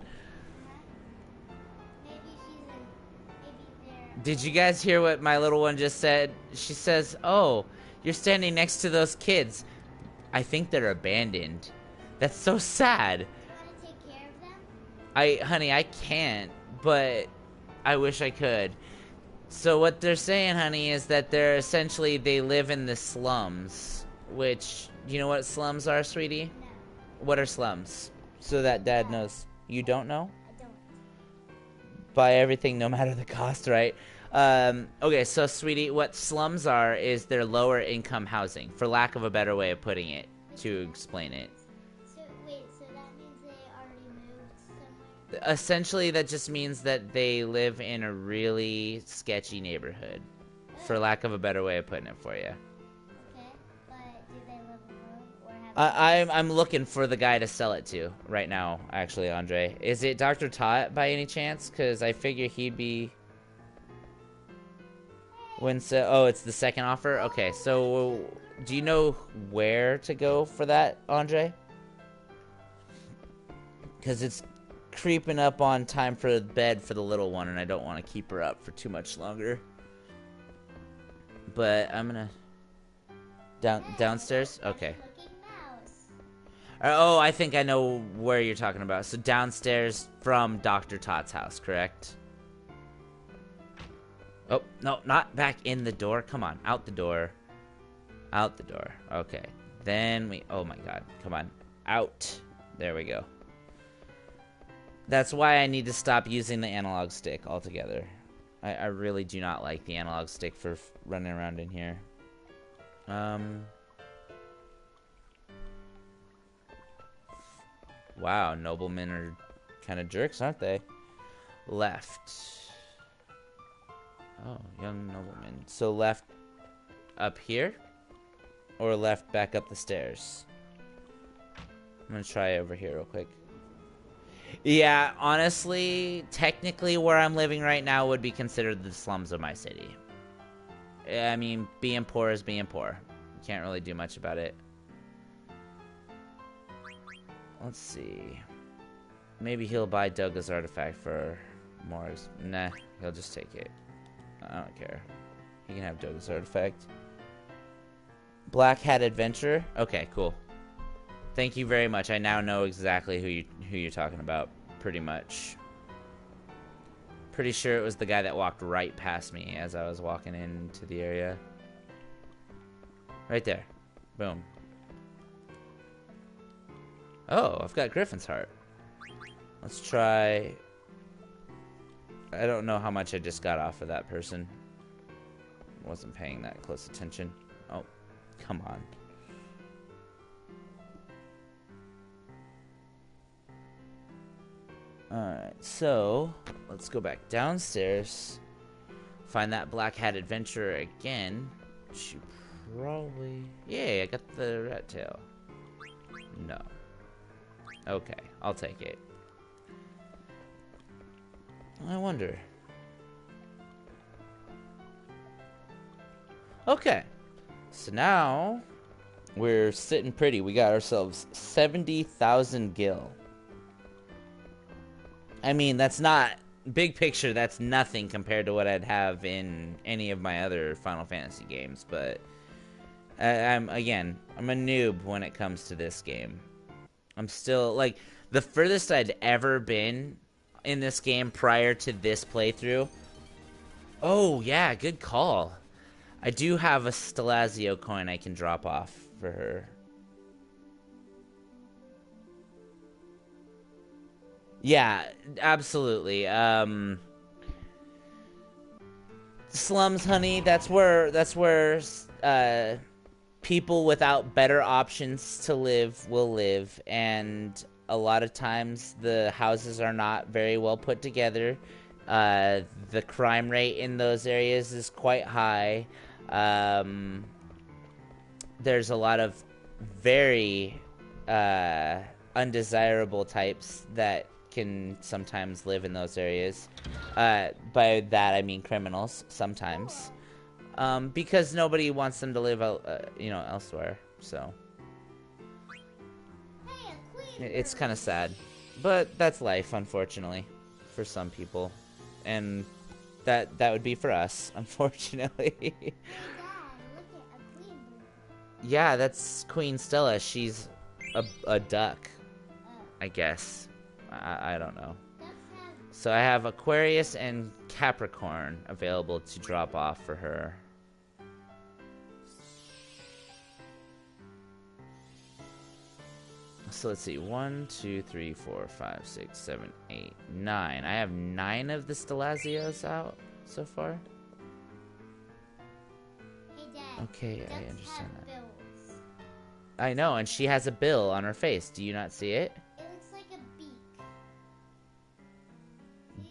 Maybe they're. Did you guys hear what my little one just said? She says, "Oh, you're standing next to those kids. I think they're abandoned." That's so sad. Do you want to take care of them? Honey, I can't, but I wish I could. So what they're saying, honey, is that they live in the slums, which, you know what slums are, sweetie? No, What are slums? So that Dad knows. You don't know? I don't. Buy everything no matter the cost, right? Okay, so sweetie, what slums are is they're lower income housing, for lack of a better way of putting it, to explain it. So that means they already moved somewhere? Essentially, that just means that they live in a really sketchy neighborhood, for lack of a better way of putting it for you. Okay, but do they live alone or have I'm looking for the guy to sell it to right now, actually, Andre. Is it Dr. Tot by any chance? Because I figure he'd be... Oh, it's the second offer? Okay, so do you know where to go for that, Andre? Because it's creeping up on time for bed for the little one, and I don't want to keep her up for too much longer. But I'm gonna... Downstairs? Okay. looking mouse? Oh, I think I know where you're talking about. So downstairs from Dr. Tot's house, correct? Oh, no, not back in the door. Come on, out the door. Out the door. Okay. Then we... Oh my god. Come on. Out. There we go. That's why I need to stop using the analog stick altogether. I really do not like the analog stick for running around in here. Wow, noblemen are kind of jerks, aren't they? Left. Oh, young nobleman. So left up here? Or left back up the stairs? I'm gonna try over here real quick. Yeah, honestly, technically where I'm living right now would be considered the slums of my city. I mean, being poor is being poor. You can't really do much about it. Let's see. Maybe he'll buy Doga's artifact for more. Nah, he'll just take it. I don't care. He can have Doga's artifact. Black Hat Adventure? Okay, cool. Thank you very much. I now know exactly who you're talking about, pretty much. Pretty sure it was the guy that walked right past me as I was walking into the area. Right there. Boom. Oh, I've got Griffin's heart. Let's try... I don't know how much I just got off of that person. Wasn't paying that close attention. Oh, come on. Alright, so let's go back downstairs. Find that Black Hat Adventurer again. She probably... Yay, I got the rat tail. No. Okay, I'll take it. I wonder. Okay. So now we're sitting pretty. We got ourselves 70,000 gil. I mean, that's not... Big picture, that's nothing compared to what I'd have in any of my other Final Fantasy games, but... I'm a noob when it comes to this game. I'm still, like, the furthest I'd ever been in this game prior to this playthrough. Oh, yeah, good call. I do have a Stelazio coin I can drop off for her. Yeah, absolutely. Slums, honey, that's where people without better options to live will live, and a lot of times the houses are not very well put together. The crime rate in those areas is quite high. There's a lot of very undesirable types that can sometimes live in those areas. By that I mean criminals sometimes, because nobody wants them to live elsewhere. So it's kind of sad, but that's life, unfortunately, for some people, and that would be for us, unfortunately. Yeah, that's Queen Stella. She's a duck, I guess. I don't know. So I have Aquarius and Capricorn available to drop off for her. So let's see. 1, 2, 3, 4, 5, 6, 7, 8, 9. I have 9 of the Stelazios out so far. Hey, Dad. Okay, I understand that. Bills. I know, and she has a bill on her face. Do you not see it? It looks like a beak.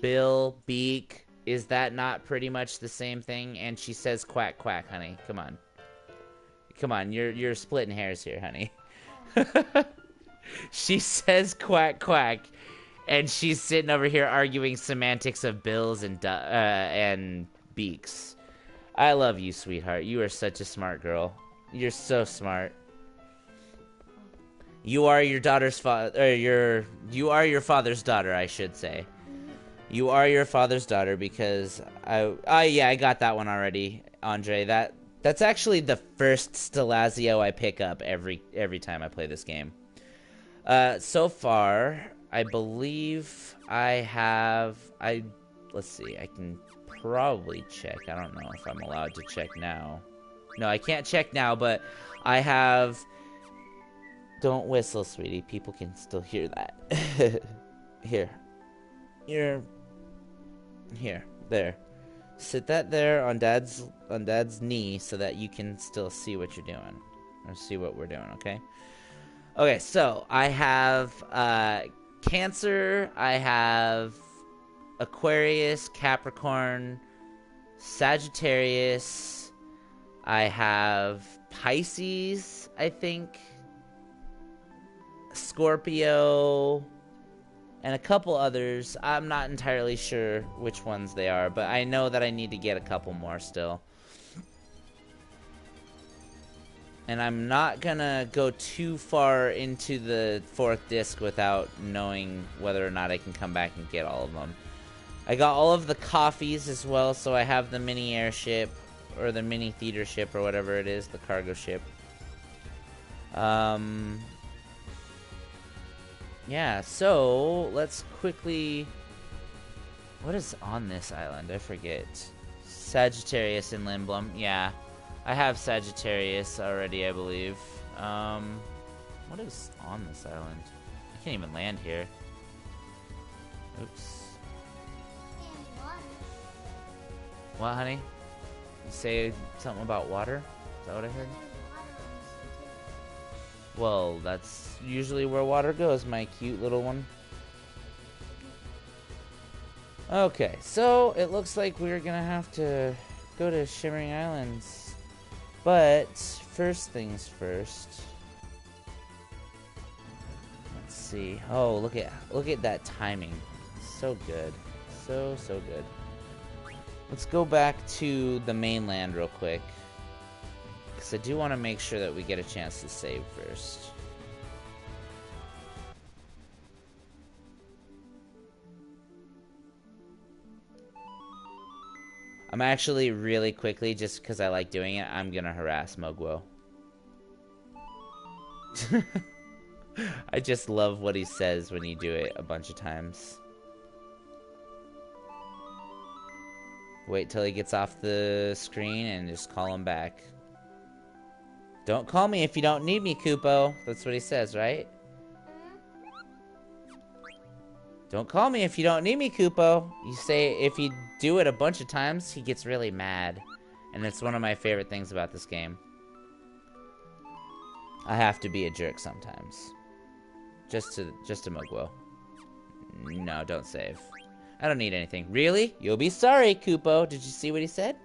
Bill, beak. Is that not pretty much the same thing? And she says quack quack, honey. Come on. Come on, you're splitting hairs here, honey. She says quack quack, and she's sitting over here arguing semantics of bills and beaks. I love you, sweetheart. You are such a smart girl. You're so smart. You are your daughter's father, you are your father's daughter, I should say. You are your father's daughter, because I got that one already, Andre. That's actually the first Stelazio I pick up every time I play this game. So far, I believe I have let's see, I can probably check. I don't know if I'm allowed to check now. No, I can't check now, but I have... Don't whistle, sweetie. People can still hear that. Here. Here. There. Sit that there on Dad's knee so that you can still see what you're doing. Or see what we're doing, okay? Okay, so I have Cancer, I have Aquarius, Capricorn, Sagittarius, I have Pisces, I think, Scorpio, and a couple others. I'm not entirely sure which ones they are, but I know that I need to get a couple more still. And I'm not gonna go too far into the 4th disc without knowing whether or not I can come back and get all of them. I got all of the coffees as well, so I have the mini airship, or the mini theater ship, or whatever it is, the cargo ship. Yeah, so let's quickly... What is on this island? I forget. Sagittarius and Lindblom, yeah. I have Sagittarius already, I believe. What is on this island? I can't even land here. Oops. What, honey? You say something about water? Is that what I heard? Well, that's usually where water goes, my cute little one. Okay, so it looks like we're gonna have to go to Shimmering Islands. But first things first. Let's see. Oh, look at that timing. So good. So good. Let's go back to the mainland real quick, because I do want to make sure that we get a chance to save first. I'm actually really quickly, just because I like doing it, I'm gonna harass Mogwo. I just love what he says when you do it a bunch of times. Wait till he gets off the screen and just call him back. Don't call me if you don't need me, Kupo. That's what he says, right? Don't call me if you don't need me, Kupo. You say if you do it a bunch of times, he gets really mad. And it's one of my favorite things about this game. I have to be a jerk sometimes. Just to Mugwo. No, don't save. I don't need anything. Really? You'll be sorry, Kupo. Did you see what he said?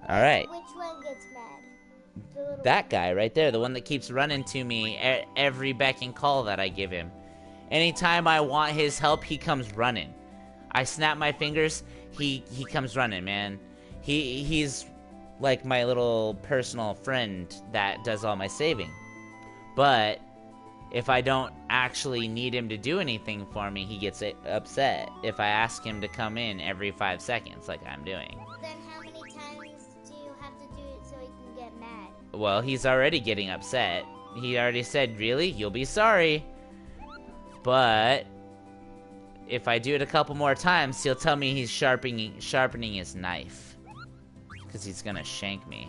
Alright. Which one gets mad? That guy right there, the one that keeps running to me every beck and call that I give him. Anytime I want his help, he comes running. I snap my fingers, he comes running, man. He's like my little personal friend that does all my saving. But if I don't actually need him to do anything for me, he gets upset if I ask him to come in every 5 seconds like I'm doing. Then how many times do you have to do it so he can get mad? Well, he's already getting upset. He already said, really? You'll be sorry. But if I do it a couple more times, he'll tell me he's sharpening his knife. Because he's gonna shank me.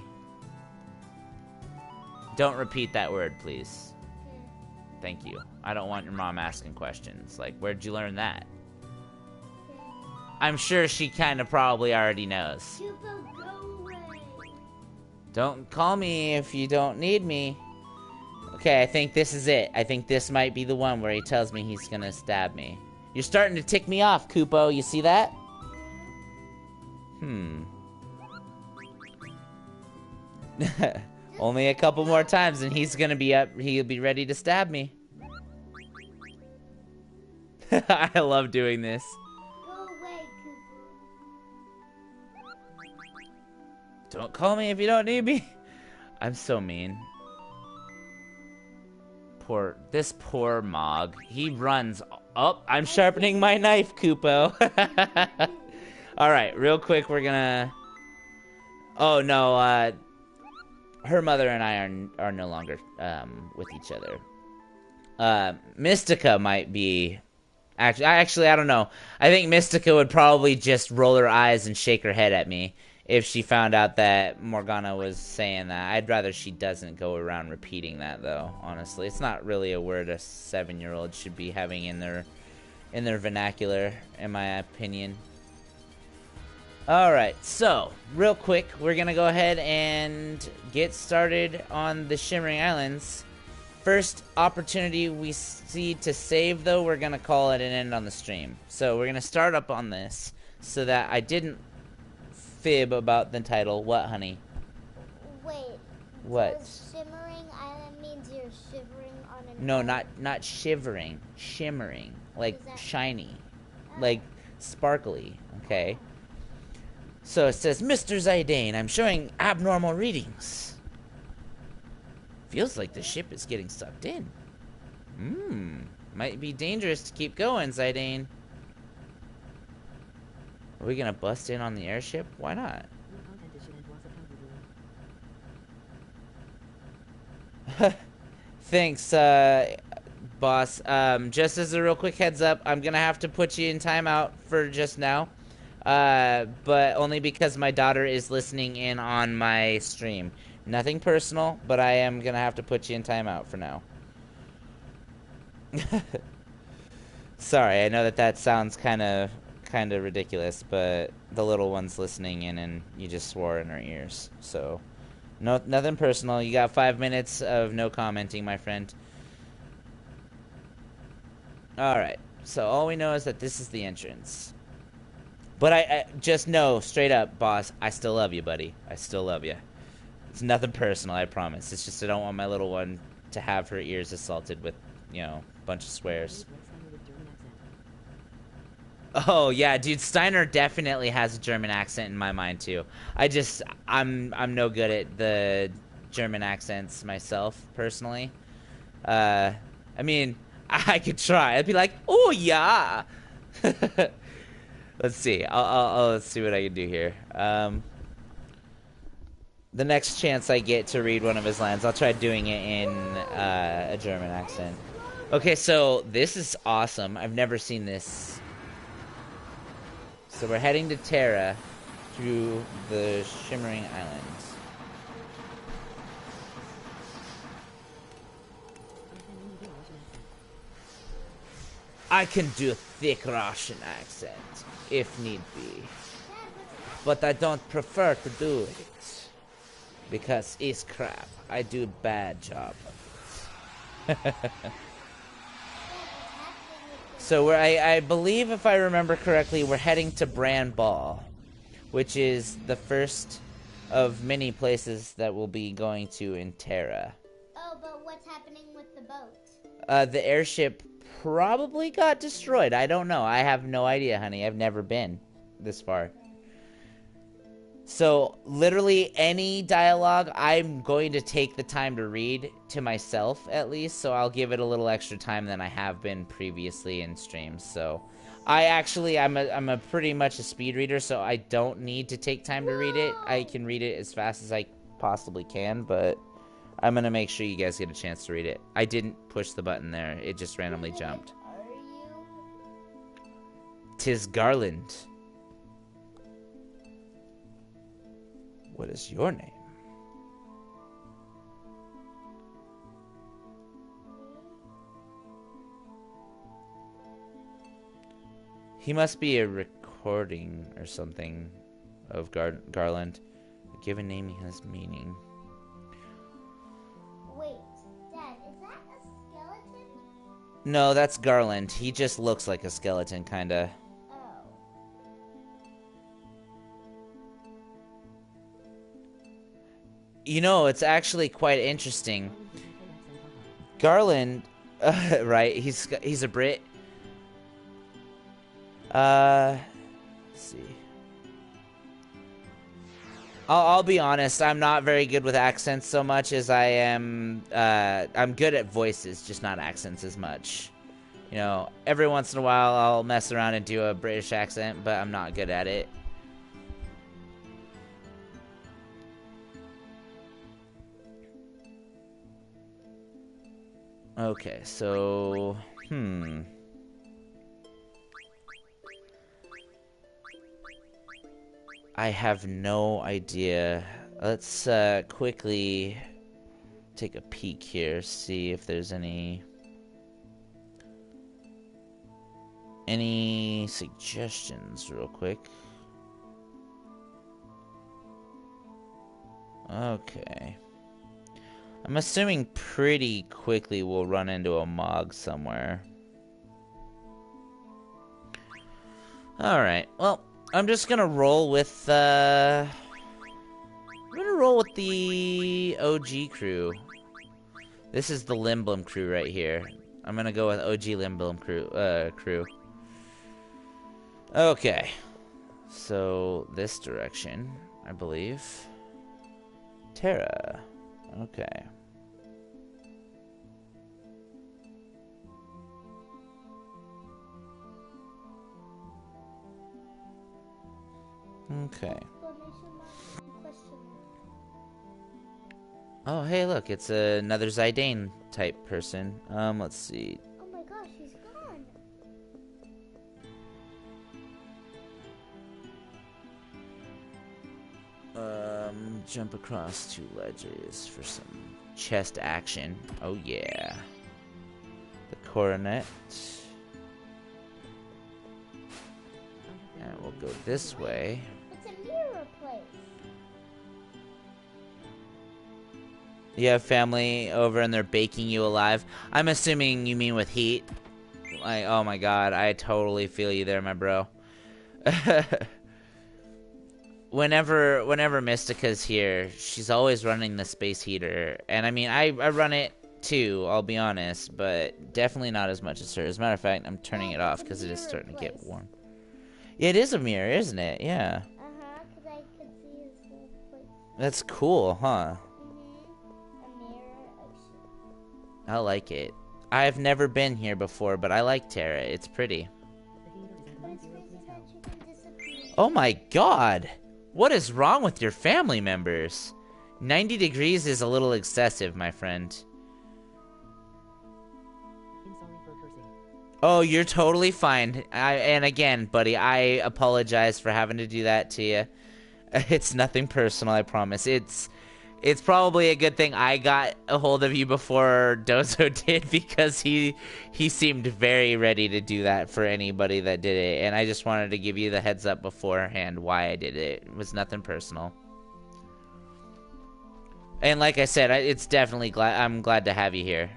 Don't repeat that word, please. Thank you. I don't want your mom asking questions. Like, where'd you learn that? I'm sure she kind of probably already knows. Kupo, go away. Don't call me if you don't need me. Okay, I think this is it. I think this might be the one where he tells me he's gonna stab me. You're starting to tick me off, Kupo. You see that? Only a couple more times and he's gonna be up. He'll be ready to stab me. I love doing this. Go away, Kupo. Don't call me if you don't need me. I'm so mean. This poor Mog. He runs. Oh, I'm sharpening my knife, Kupo. Alright, real quick, we're gonna... Oh, no, her mother and I are no longer, with each other. Mystica might be... Actually, I don't know. I think Mystica would probably just roll her eyes and shake her head at me if she found out that Morgana was saying that. I'd rather she doesn't go around repeating that, though, honestly. It's not really a word a 7-year-old should be having in their vernacular, in my opinion. Alright, so, real quick, we're gonna go ahead and get started on the Shimmering Islands. First opportunity we see to save, though, we're gonna call it an end on the stream. So we're gonna start up on this, so that I didn't fib about the title. What, honey? Wait. What? So shimmering island means you're shivering on an No, island? not shivering. Shimmering. Like What does that shiny. mean? Like sparkly. Okay. So it says, Mr. Zidane, I'm showing abnormal readings. Feels like the ship is getting sucked in. Might be dangerous to keep going, Zidane. Are we gonna bust in on the airship? Why not? Thanks, boss. Just as a real quick heads up, I'm gonna have to put you in timeout for just now. But only because my daughter is listening in on my stream. Nothing personal, but I am gonna have to put you in timeout for now. Sorry, I know that sounds kind of ridiculous, but the little one's listening in and you just swore in her ears. So, no, nothing personal. You got 5 minutes of no commenting, my friend. Alright, so all we know is that this is the entrance. But I just know, straight up, boss, I still love you, buddy. I still love you. It's nothing personal, I promise. It's just I don't want my little one to have her ears assaulted with, you know, a bunch of swears. Oh yeah, dude, Steiner definitely has a German accent in my mind too. I'm no good at the German accents myself, personally. I mean, I could try. I'd be like, oh yeah. Let's see. Let's see what I can do here. The next chance I get to read one of his lines, I'll try doing it in a German accent. Okay, so this is awesome. I've never seen this. So we're heading to Terra. through the Shimmering Islands. I can do a thick Russian accent, if need be. But I don't prefer to do it. Because it's crap. I do a bad job of it. So I believe, if I remember correctly, we're heading to Bran Ball, which is the first of many places that we'll be going to in Terra. Oh, but what's happening with the boat? The airship probably got destroyed. I don't know. I have no idea, honey. I've never been this far. So, literally any dialogue, I'm going to take the time to read to myself, at least. So I'll give it a little extra time than I have been previously in streams. So, I'm a pretty much a speed reader, so I don't need to take time to read it. I can read it as fast as I possibly can, but I'm gonna make sure you guys get a chance to read it. I didn't push the button there. It just randomly jumped. Are you? 'Tis Garland. What is your name? He must be a recording or something of Garland. A given name has meaning. Wait, Dad, is that a skeleton? No, that's Garland. He just looks like a skeleton, kinda. Oh. You know, it's actually quite interesting. Garland, right? He's a Brit. Let's see. I'll be honest. I'm not very good with accents so much as I am. I'm good at voices, just not accents as much. You know, every once in a while I'll mess around and do a British accent, but I'm not good at it. Okay, so, I have no idea. Let's quickly take a peek here, see if there's any suggestions real quick. Okay. I'm assuming pretty quickly we'll run into a Mog somewhere. Alright, well, I'm just gonna roll with, I'm gonna roll with the OG crew. This is the Limblum crew right here. I'm gonna go with OG Limblum crew. Okay. So, this direction, I believe. Terra. Okay. Okay. Oh, hey, look, it's another Zidane type person. Let's see. Oh my gosh, he's gone. Jump across 2 ledges for some chest action. Oh, yeah. The coronet. And we'll go this way. It's a mirror place. You have family over and they're baking you alive. I'm assuming you mean with heat. Like, oh my god, I totally feel you there, my bro. Whenever Mystica's here, she's always running the space heater. And I mean, I run it too, I'll be honest, but definitely not as much as her. As a matter of fact, I'm turning it off because it is starting to get warm. Yeah, it is a mirror, isn't it? Yeah. Uh-huh, because I could see his whole place. That's cool, huh? A mirror ocean. I like it. I've never been here before, but I like Terra. It's pretty. But it's crazy that you can disappear. Oh my god! What is wrong with your family members? 90 degrees is a little excessive, my friend. Oh, you're totally fine. And again, buddy, I apologize for having to do that to you. It's nothing personal, I promise. It's probably a good thing I got a hold of you before Dozo did, because he seemed very ready to do that for anybody that did it, and I just wanted to give you the heads up beforehand why I did it. It was nothing personal. And like I said, it's definitely I'm glad to have you here.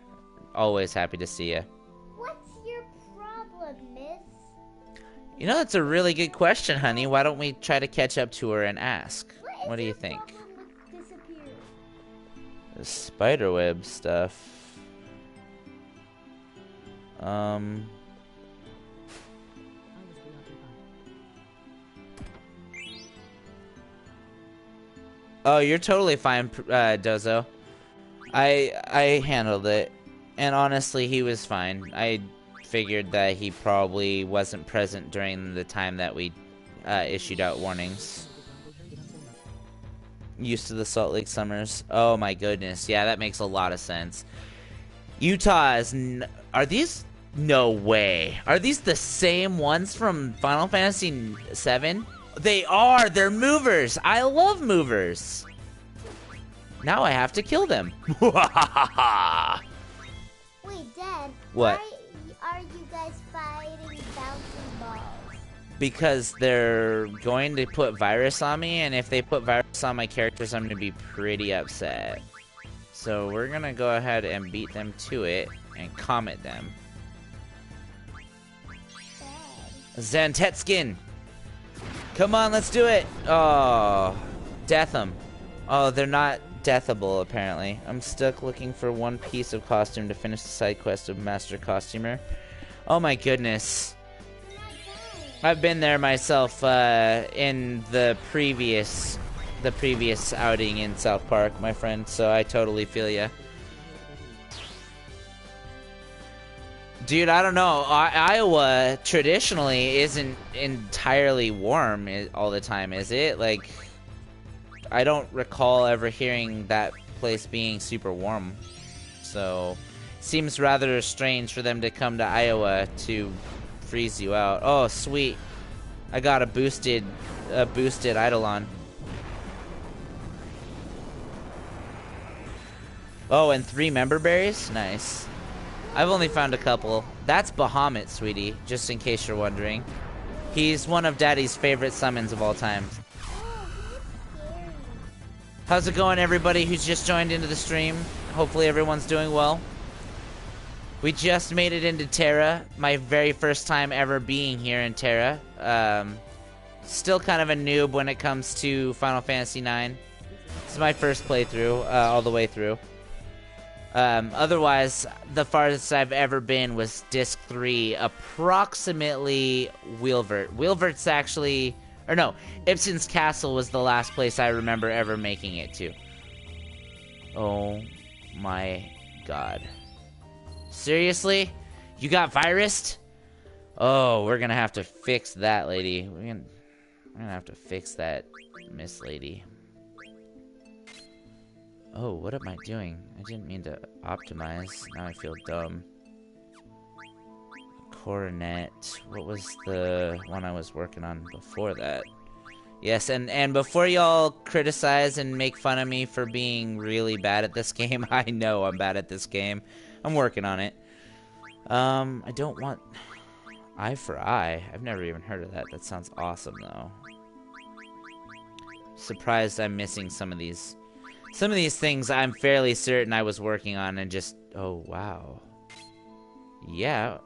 Always happy to see you. What's your problem, miss? You know, that's a really good question, honey. Why don't we try to catch up to her and ask? What do you think? The spiderweb stuff. Oh, you're totally fine, Dozo. I handled it, and honestly, he was fine. I figured that he probably wasn't present during the time that we issued out warnings. Used to the Salt Lake Summers. Oh my goodness, yeah, that makes a lot of sense. Utah is are these? No way. Are these the same ones from Final Fantasy VII? They are. They're movers. I love movers. Now I have to kill them. Wait, Dad. What? Why are you guys fighting bouncing balls? Because they're going to put virus on me, and if they put virus on my characters, I'm going to be pretty upset. So we're going to go ahead and beat them to it and comet them. Zantetskin! Come on, let's do it! Oh, death them. Oh, they're not deathable, apparently. I'm stuck looking for one piece of costume to finish the side quest of Master Costumer. Oh my goodness. I've been there myself in the previous outing in South Park, my friend, so I totally feel ya. Dude, I don't know. Iowa traditionally isn't entirely warm all the time, is it? Like, I don't recall ever hearing that place being super warm. So, seems rather strange for them to come to Iowa to freeze you out. Oh, sweet. I got a boosted Eidolon. Oh, and 3 member berries? Nice. I've only found a couple. That's Bahamut, sweetie, just in case you're wondering. He's one of Daddy's favorite summons of all time. How's it going, everybody who's just joined into the stream? Hopefully everyone's doing well. We just made it into Terra, my very first time ever being here in Terra. Still kind of a noob when it comes to Final Fantasy IX. This is my first playthrough, all the way through. Otherwise, the farthest I've ever been was Disc 3, approximately Wheelvert. Wheelvert's actually... Or no, Ibsen's Castle was the last place I remember ever making it to. Oh my god. Seriously? You got virused? Oh, we're gonna have to fix that, lady. We're gonna have to fix that, Miss Lady. Oh, what am I doing? I didn't mean to optimize. Now I feel dumb. Coronet. What was the one I was working on before that? Yes, and before y'all criticize and make fun of me for being really bad at this game, I know I'm bad at this game. I'm working on it. I don't want Eye for Eye. I've never even heard of that. That sounds awesome, though. Surprised I'm missing some of these. Some of these things I'm fairly certain I was working on and just... Oh, wow. Yeah.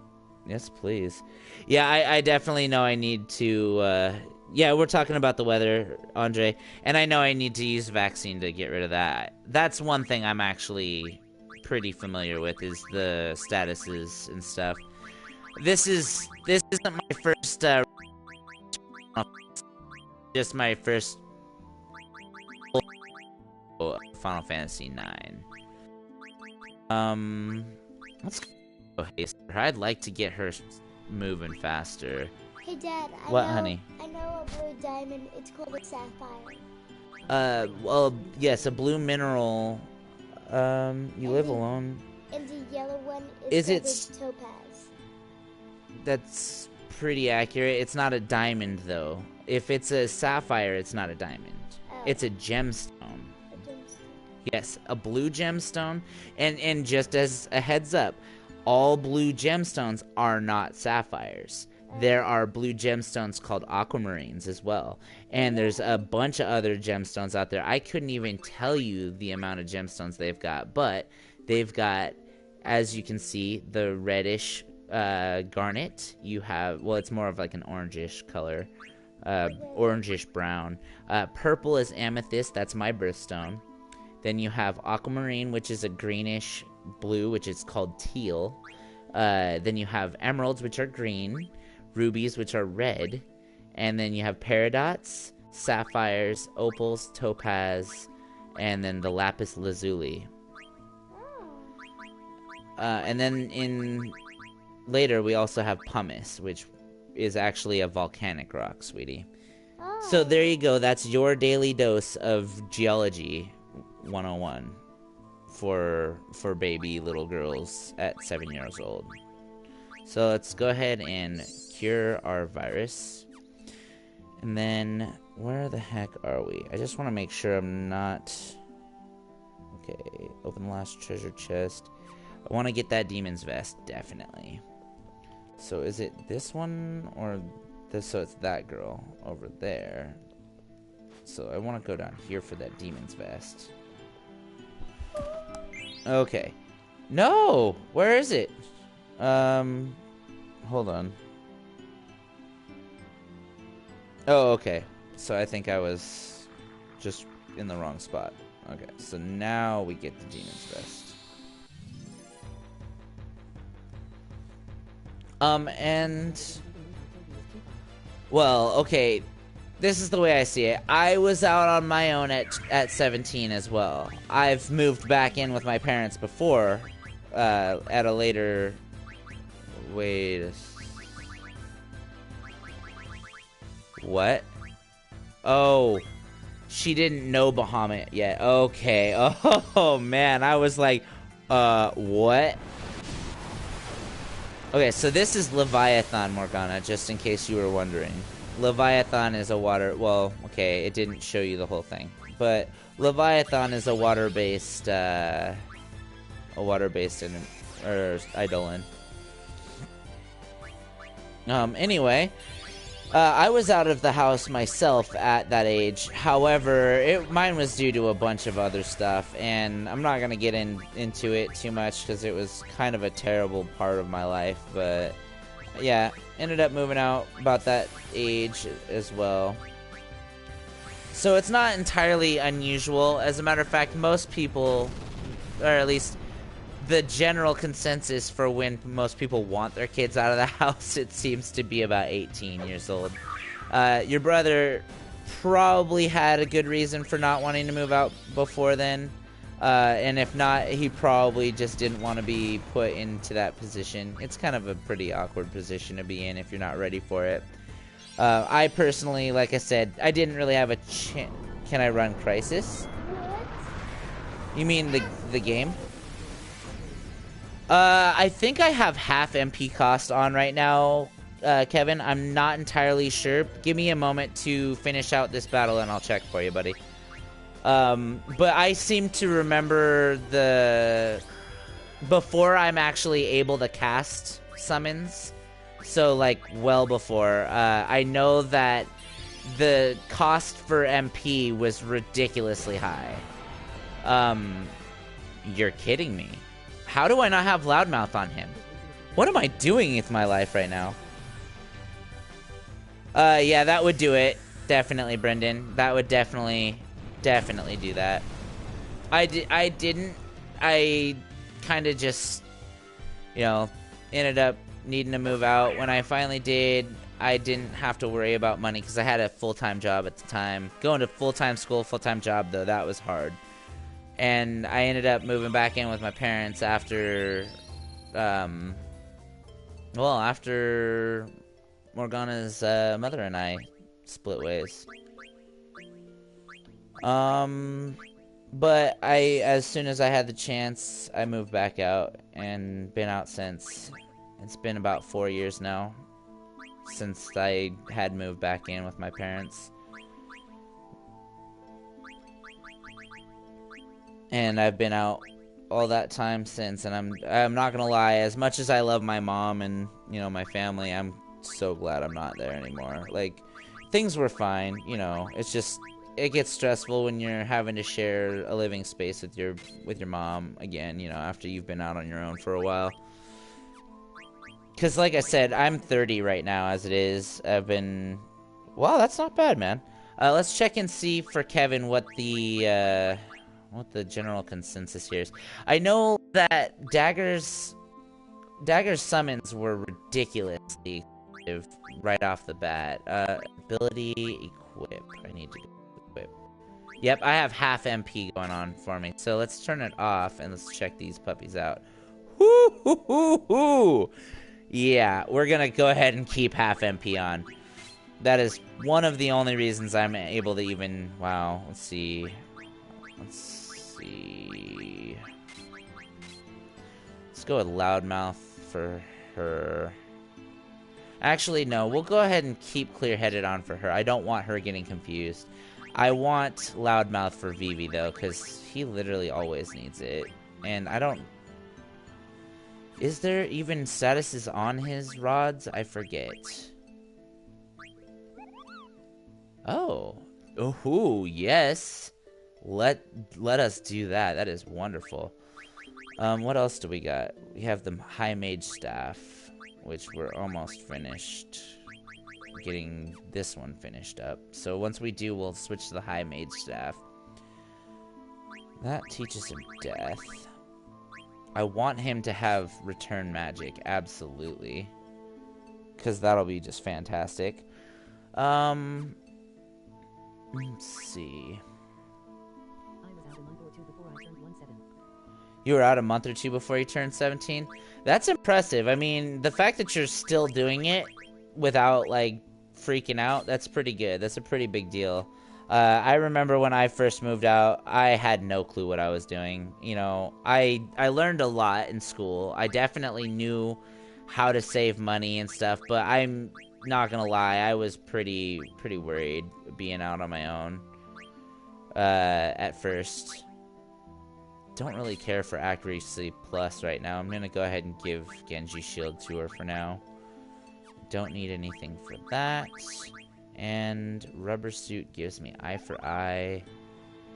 Yes, please. Yeah, I definitely know I need to... Yeah, we're talking about the weather, Andre. And I know I need to use vaccine to get rid of that. That's one thing I'm actually pretty familiar with, is the statuses and stuff. This isn't my first... just my first... Final Fantasy IX. Let's go haste her. I'd like to get her moving faster. Hey, Dad. What, honey? I know a blue diamond. It's called a sapphire. Well, yes, a blue mineral. You live alone. And the yellow one Is called it a topaz. That's pretty accurate. It's not a diamond, though. If it's a sapphire, it's not a diamond. It's a gemstone. A gemstone. Yes, a blue gemstone. And just as a heads up, all blue gemstones are not sapphires. There are blue gemstones called aquamarines as well. And there's a bunch of other gemstones out there. I couldn't even tell you the amount of gemstones they've got, but they've got, as you can see, the reddish garnet. You have, well, it's more of like an orangish color, orangish brown. Purple is amethyst. That's my birthstone. Then you have aquamarine, which is a greenish blue, which is called teal. Then you have emeralds, which are green. Rubies, which are red. And then you have peridots, sapphires, opals, topaz, and then the lapis lazuli. And then later we also have pumice, which is actually a volcanic rock, sweetie. So there you go. That's your daily dose of geology 101 for baby little girls at 7 years old. So let's go ahead and cure our virus. And then where the heck are we? I just want to make sure I'm not... Okay, open the last treasure chest. I want to get that demon's vest, definitely. So is it this one or this? So it's that girl over there. So I want to go down here for that demon's vest. Okay. No! Where is it? Hold on. Oh, okay. So I think I was just in the wrong spot. Okay, so now we get the demon's vest. Well, okay, this is the way I see it. I was out on my own at 17 as well. I've moved back in with my parents before, at a later... What? Oh, she didn't know Bahamut yet. Okay. Oh, man, I was like, what? Okay, so this is Leviathan, Morgana, just in case you were wondering. Leviathan is a water... Well, okay, it didn't show you the whole thing. But Leviathan is a water-based, eidolon. Anyway, I was out of the house myself at that age. However, mine was due to a bunch of other stuff, and I'm not gonna get into it too much because it was kind of a terrible part of my life. But yeah, ended up moving out about that age as well. So it's not entirely unusual. As a matter of fact, most people, or at least the general consensus for when most people want their kids out of the house, it seems to be about 18 years old. Your brother probably had a good reason for not wanting to move out before then. And if not, he probably just didn't want to be put into that position. It's kind of a pretty awkward position to be in if you're not ready for it. I personally, like I said, I didn't really have a chance. Can I run Crisis? You mean the game? I think I have half MP cost on right now, Kevin. I'm not entirely sure. Give me a moment to finish out this battle and I'll check for you, buddy. But I seem to remember before I'm actually able to cast summons. So, like, well before. I know that the cost for MP was ridiculously high. You're kidding me. How do I not have Loudmouth on him? What am I doing with my life right now? Yeah, that would do it. Definitely, Brendan. That would definitely do that. I kind of just, you know, ended up needing to move out. When I finally did, I didn't have to worry about money because I had a full-time job at the time. Going to full-time school, full-time job, though, that was hard. And I ended up moving back in with my parents after, after Morgana's mother and I split ways. But as soon as I had the chance, I moved back out and been out since. It's been about 4 years now since I had moved back in with my parents. and I've been out all that time since, and I'm not gonna lie, as much as I love my mom and, you know, my family, I'm so glad I'm not there anymore. Like, things were fine, you know, it's just, it gets stressful when you're having to share a living space with your mom again, you know, after you've been out on your own for a while. Because, like I said, I'm 30 right now as it is. I've been... Wow, that's not bad, man. Let's check and see for Kevin what the general consensus here is. I know that Dagger's summons were ridiculously effective right off the bat. Ability, equip. I need to equip. Yep, I have half MP going on for me. So let's turn it off and let's check these puppies out. Whoo hoo hoo hoo! Yeah, we're gonna go ahead and keep half MP on. That is one of the only reasons I'm able to even... Wow, let's see. Let's see. Let's go with Loudmouth for her. Actually, no, we'll go ahead and keep Clear-Headed on for her. I don't want her getting confused. I want Loudmouth for Vivi, though, because he literally always needs it. And I don't... Is there even statuses on his rods? I forget. Oh. Ooh, yes. Let us do that. That is wonderful. What else do we got? We have the High Mage Staff, which we're almost finished getting this one finished up. So once we do, we'll switch to the High Mage Staff. That teaches him death. I want him to have return magic, absolutely. Because that'll be just fantastic. Let's see. You were out a month or two before you turned 17? That's impressive. I mean, the fact that you're still doing it without, like, freaking out, that's pretty good. That's a pretty big deal. I remember when I first moved out, I had no clue what I was doing. You know, I learned a lot in school. I definitely knew how to save money and stuff, but I'm not gonna lie, I was pretty worried being out on my own at first. Don't really care for accuracy plus right now. I'm gonna go ahead and give Genji shield to her for now. Don't need anything for that. And rubber suit gives me eye for eye.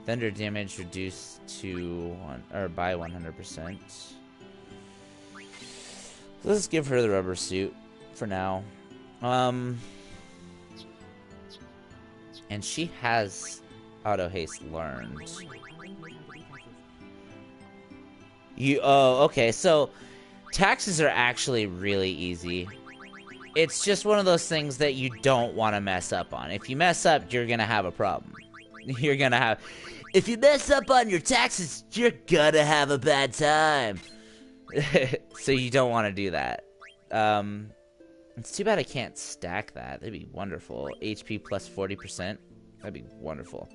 Thunder damage reduced to by 100%. Let's give her the rubber suit for now. And she has auto haste learned. Okay, so taxes are actually really easy. It's just one of those things that you don't want to mess up on. If you mess up, you're gonna have a problem. If you mess up on your taxes, you're gonna have a bad time. So you don't want to do that. It's too bad I can't stack that. That'd be wonderful. HP plus 40%. That'd be wonderful.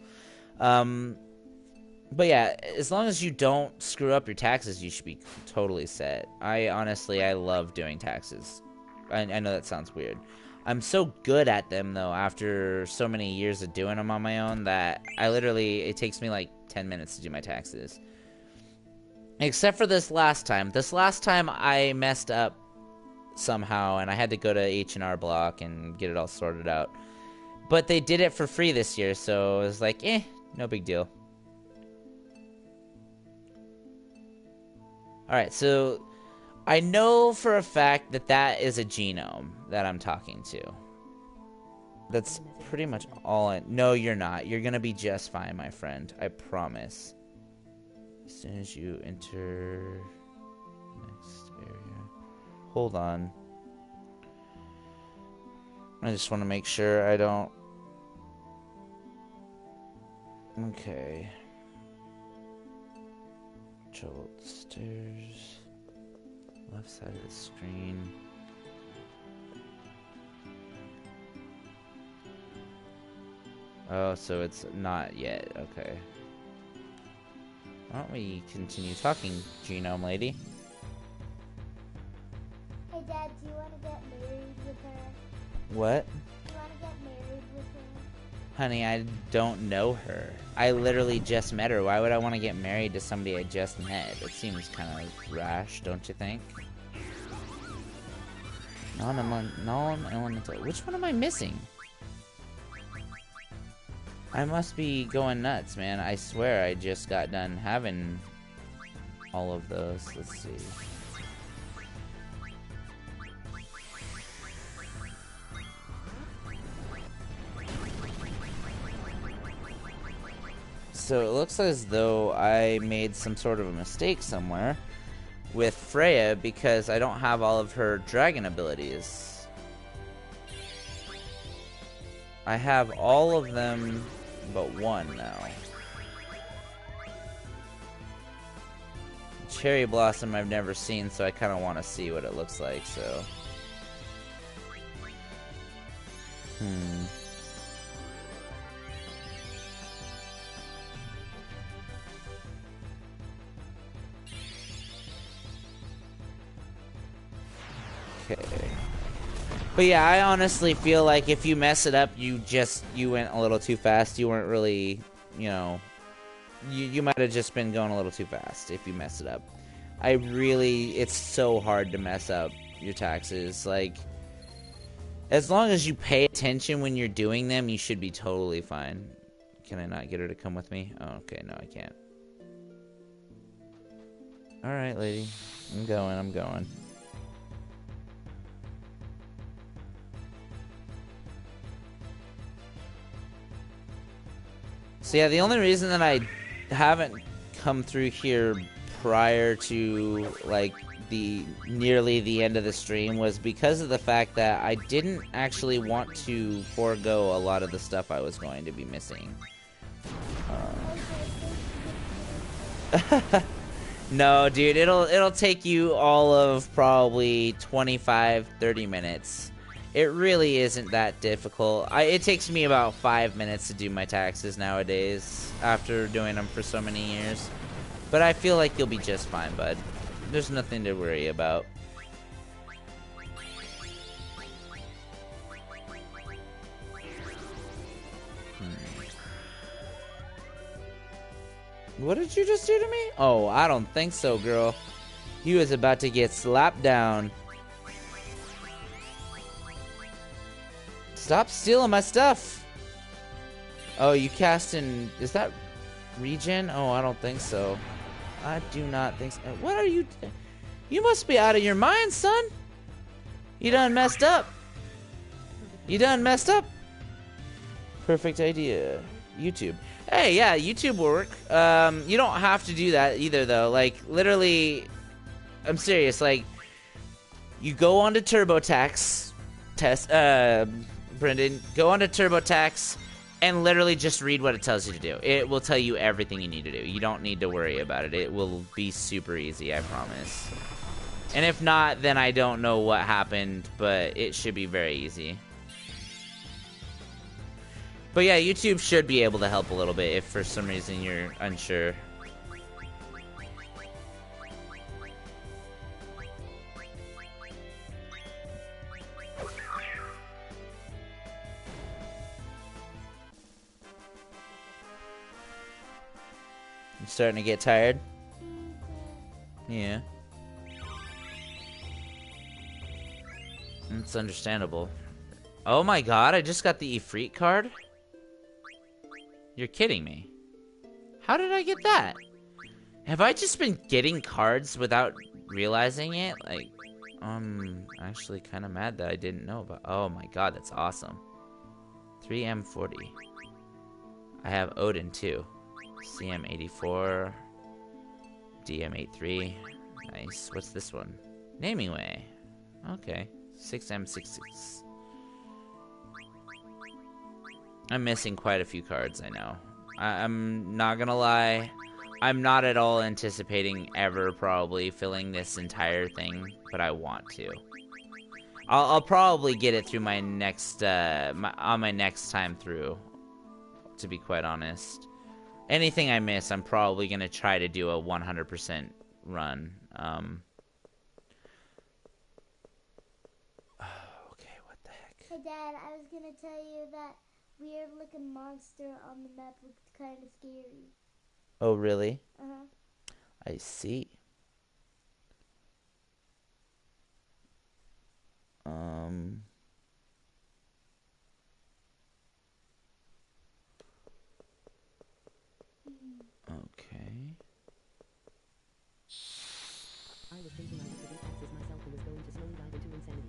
But yeah, as long as you don't screw up your taxes, you should be totally set. Honestly, I love doing taxes. I know that sounds weird. I'm so good at them, though, after so many years of doing them on my own, that it takes me like 10 minutes to do my taxes. Except for this last time. This last time I messed up somehow, and I had to go to H&R Block and get it all sorted out. But they did it for free this year, so it was like, no big deal. Alright, so I know for a fact that that is a genome that I'm talking to. That's pretty much all No, you're not. You're gonna be just fine, my friend. I promise. As soon as you enter next area. Hold on. I just want to make sure I don't... Okay. Control stairs. Left side of the screen. Oh, so it's not yet. Okay. Why don't we continue talking, genome lady? Hey, Dad, do you want to get married with her? What? Do you want to get married with her? Honey, I don't know her. I literally just met her. Why would I want to get married to somebody I just met? It seems kind of rash, don't you think? Which one am I missing? I must be going nuts, man. I swear I just got done having all of those. Let's see. So it looks as though I made some sort of a mistake somewhere with Freya because I don't have all of her dragon abilities. I have all of them but one now. Cherry Blossom I've never seen, so I kind of want to see what it looks like, so. Okay. But yeah, I honestly feel like if you mess it up, you went a little too fast. You weren't really, you know, you might have just been going a little too fast if you mess it up. It's so hard to mess up your taxes. Like, as long as you pay attention when you're doing them, you should be totally fine. Can I not get her to come with me? Oh, okay, no, I can't. Alright, lady. I'm going. So yeah, the only reason that I haven't come through here prior to like nearly the end of the stream was because of the fact that I didn't actually want to forego a lot of the stuff I was going to be missing. No, dude, it'll take you all of probably 25-30 minutes. It really isn't that difficult. It takes me about 5 minutes to do my taxes nowadays after doing them for so many years. But I feel like you'll be just fine, bud. There's nothing to worry about. What did you just do to me? Oh, I don't think so, girl. You was about to get slapped down. Stop stealing my stuff. Oh, you cast in... Is that regen? Oh, I don't think so. I do not think so. What are you... You must be out of your mind, son. You done messed up. You done messed up. Perfect idea. YouTube. Hey, yeah, YouTube will work. You don't have to do that either, though. Like, literally... I'm serious. Like, you go on to TurboTax. Brendan, go on to TurboTax and literally just read what it tells you to do. It will tell you everything you need to do. You don't need to worry about it. It will be super easy, I promise. And if not, then I don't know what happened, but it should be very easy. But yeah, YouTube should be able to help a little bit if for some reason you're unsure. You starting to get tired? Yeah. It's understandable. Oh my god, I just got the Ifrit card? You're kidding me. How did I get that? Have I just been getting cards without realizing it? Like, I'm actually kind of mad that I didn't know about... Oh my god, that's awesome. 3M40. I have Odin too. CM84. DM83. Nice. What's this one? Naming Way. Okay. 6M66. I'm missing quite a few cards, I know. I'm not gonna lie. I'm not at all anticipating ever probably filling this entire thing, but I want to. I'll probably get it through my next, on my next time through, to be quite honest. Anything I miss, I'm probably gonna try to do a 100% run. Hey, Dad, I was gonna tell you that weird looking monster on the map. Looked kind of scary. Oh, really? Uh-huh. I see. Okay. I was thinking I had to do taxes myself and was going to slowly dive into insanity.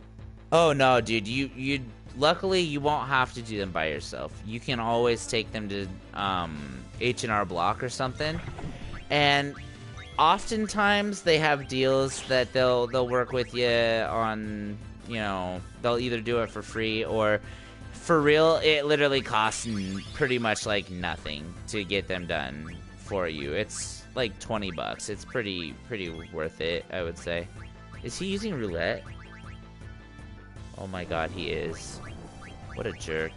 Oh no, dude, you luckily you won't have to do them by yourself. You can always take them to H&R Block or something. And oftentimes they have deals that they'll work with you on, you know, they'll either do it for free or for real, it literally costs pretty much like nothing to get them done for you. It's like 20 bucks. It's pretty worth it, I would say. Is he using roulette? Oh my god, he is. What a jerk.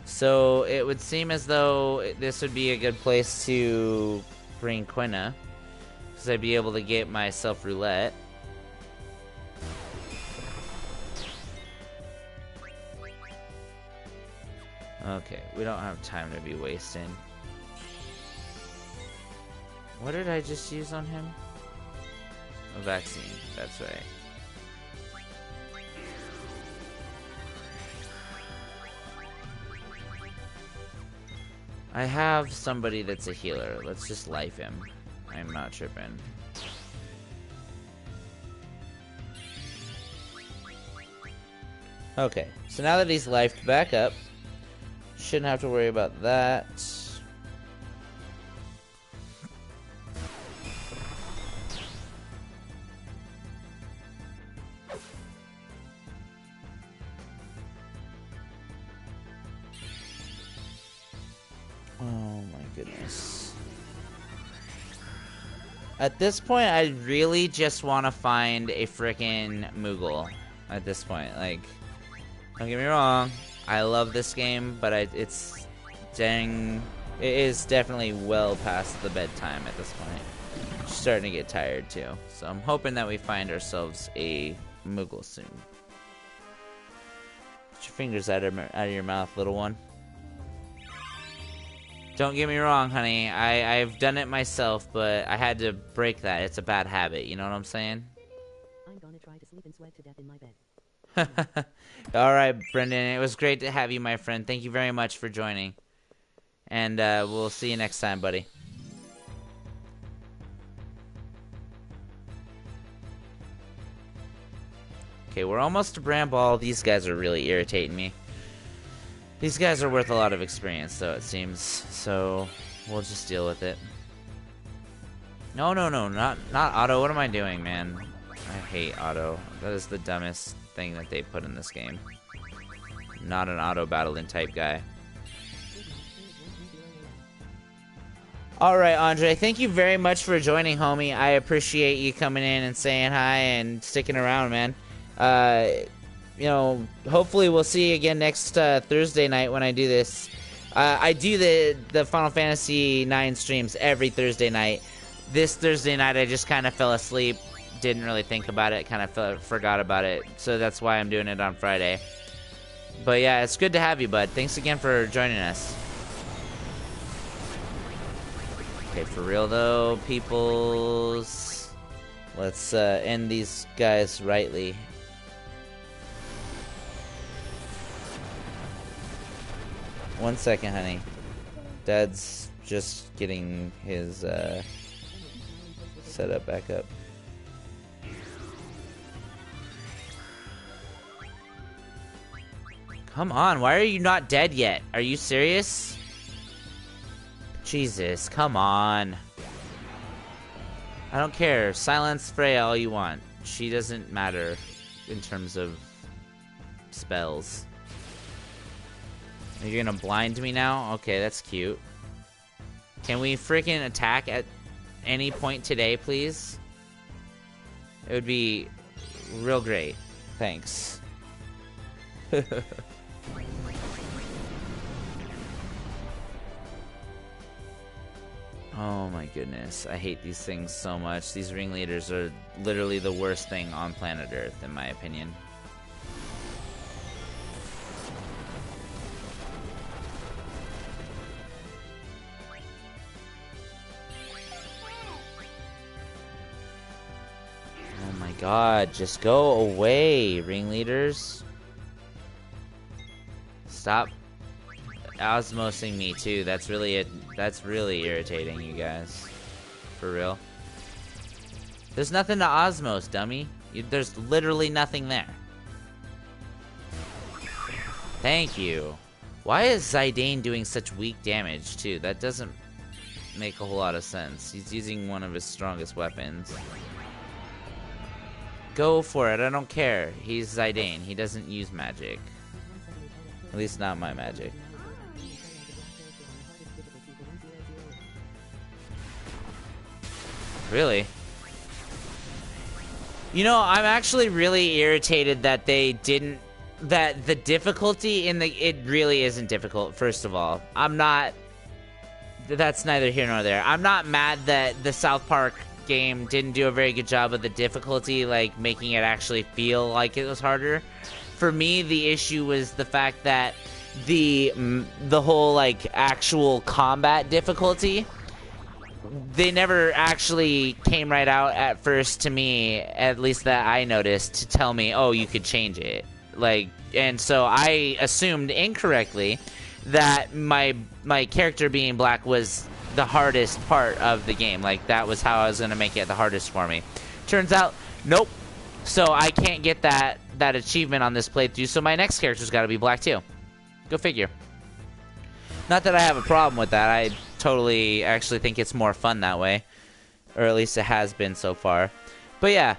So it would seem as though this would be a good place to bring Quina, because I'd be able to get myself roulette. Okay, we don't have time to be wasting. What did I just use on him? A vaccine, that's right. I have somebody that's a healer. Let's just life him. I'm not tripping. Okay, so now that he's lifed back up, shouldn't have to worry about that. Oh my goodness. At this point, I really just want to find a frickin' Moogle. At this point, like, don't get me wrong, I love this game, but it's dang, it is definitely well past the bedtime at this point. Just starting to get tired too, so I'm hoping that we find ourselves a Moogle soon. Put your fingers out of your mouth, little one. Don't get me wrong, honey. I've done it myself, but I had to break that. It's a bad habit. You know what I'm saying? I'm gonna try to sleep and sweat to death in my bed. All right, Brendan. It was great to have you, my friend. Thank you very much for joining. And we'll see you next time, buddy. Okay, we're almost to Bramball. These guys are really irritating me. These guys are worth a lot of experience, though, it seems. So, we'll just deal with it. No, not auto. What am I doing, man? I hate auto. That is the dumbest thing that they put in this game. Not an auto battling type guy. Alright, Andre, thank you very much for joining, homie. I appreciate you coming in and saying hi and sticking around, man. You know, hopefully we'll see you again next Thursday night when I do this. I do the Final Fantasy IX streams every Thursday night. This Thursday night I just kind of fell asleep. Didn't really think about it. Kind of forgot about it. So that's why I'm doing it on Friday. But yeah, it's good to have you, bud. Thanks again for joining us. Okay, for real though, peoples. Let's end these guys rightly. One second, honey. Dad's just getting his setup back up. Come on, why are you not dead yet? Are you serious? Jesus, come on. I don't care. Silence Freya all you want. She doesn't matter in terms of spells. You're gonna blind me now? Okay, that's cute. Can we freaking attack at any point today, please? It would be real great. Thanks. Oh my goodness. I hate these things so much. These ringleaders are literally the worst thing on planet Earth, in my opinion. god, just go away, ringleaders. Stop osmosing me too. That's really irritating, you guys. For real. There's nothing to osmose, dummy. There's literally nothing there. Thank you. Why is Zidane doing such weak damage too? That doesn't make a whole lot of sense. He's using one of his strongest weapons. Go for it, I don't care. He's Zidane, he doesn't use magic. At least not my magic. Really? You know, I'm actually really irritated that they didn't... That the difficulty in the... It really isn't difficult, first of all. I'm not... That's neither here nor there. I'm not mad that the South Park game didn't do a very good job of the difficulty, like, making it actually feel like it was harder. For me, the issue was the fact that the whole, like, actual combat difficulty... They never actually came right out at first to me, at least that I noticed, to tell me, oh, you could change it. Like, and so I assumed incorrectly that my character being black was the hardest part of the game. Like, that was how I was going to make it the hardest for me. Turns out, nope. So I can't get that achievement on this playthrough, so my next character's got to be black too. Go figure. Not that I have a problem with that. I totally actually think it's more fun that way. Or at least it has been so far. But yeah,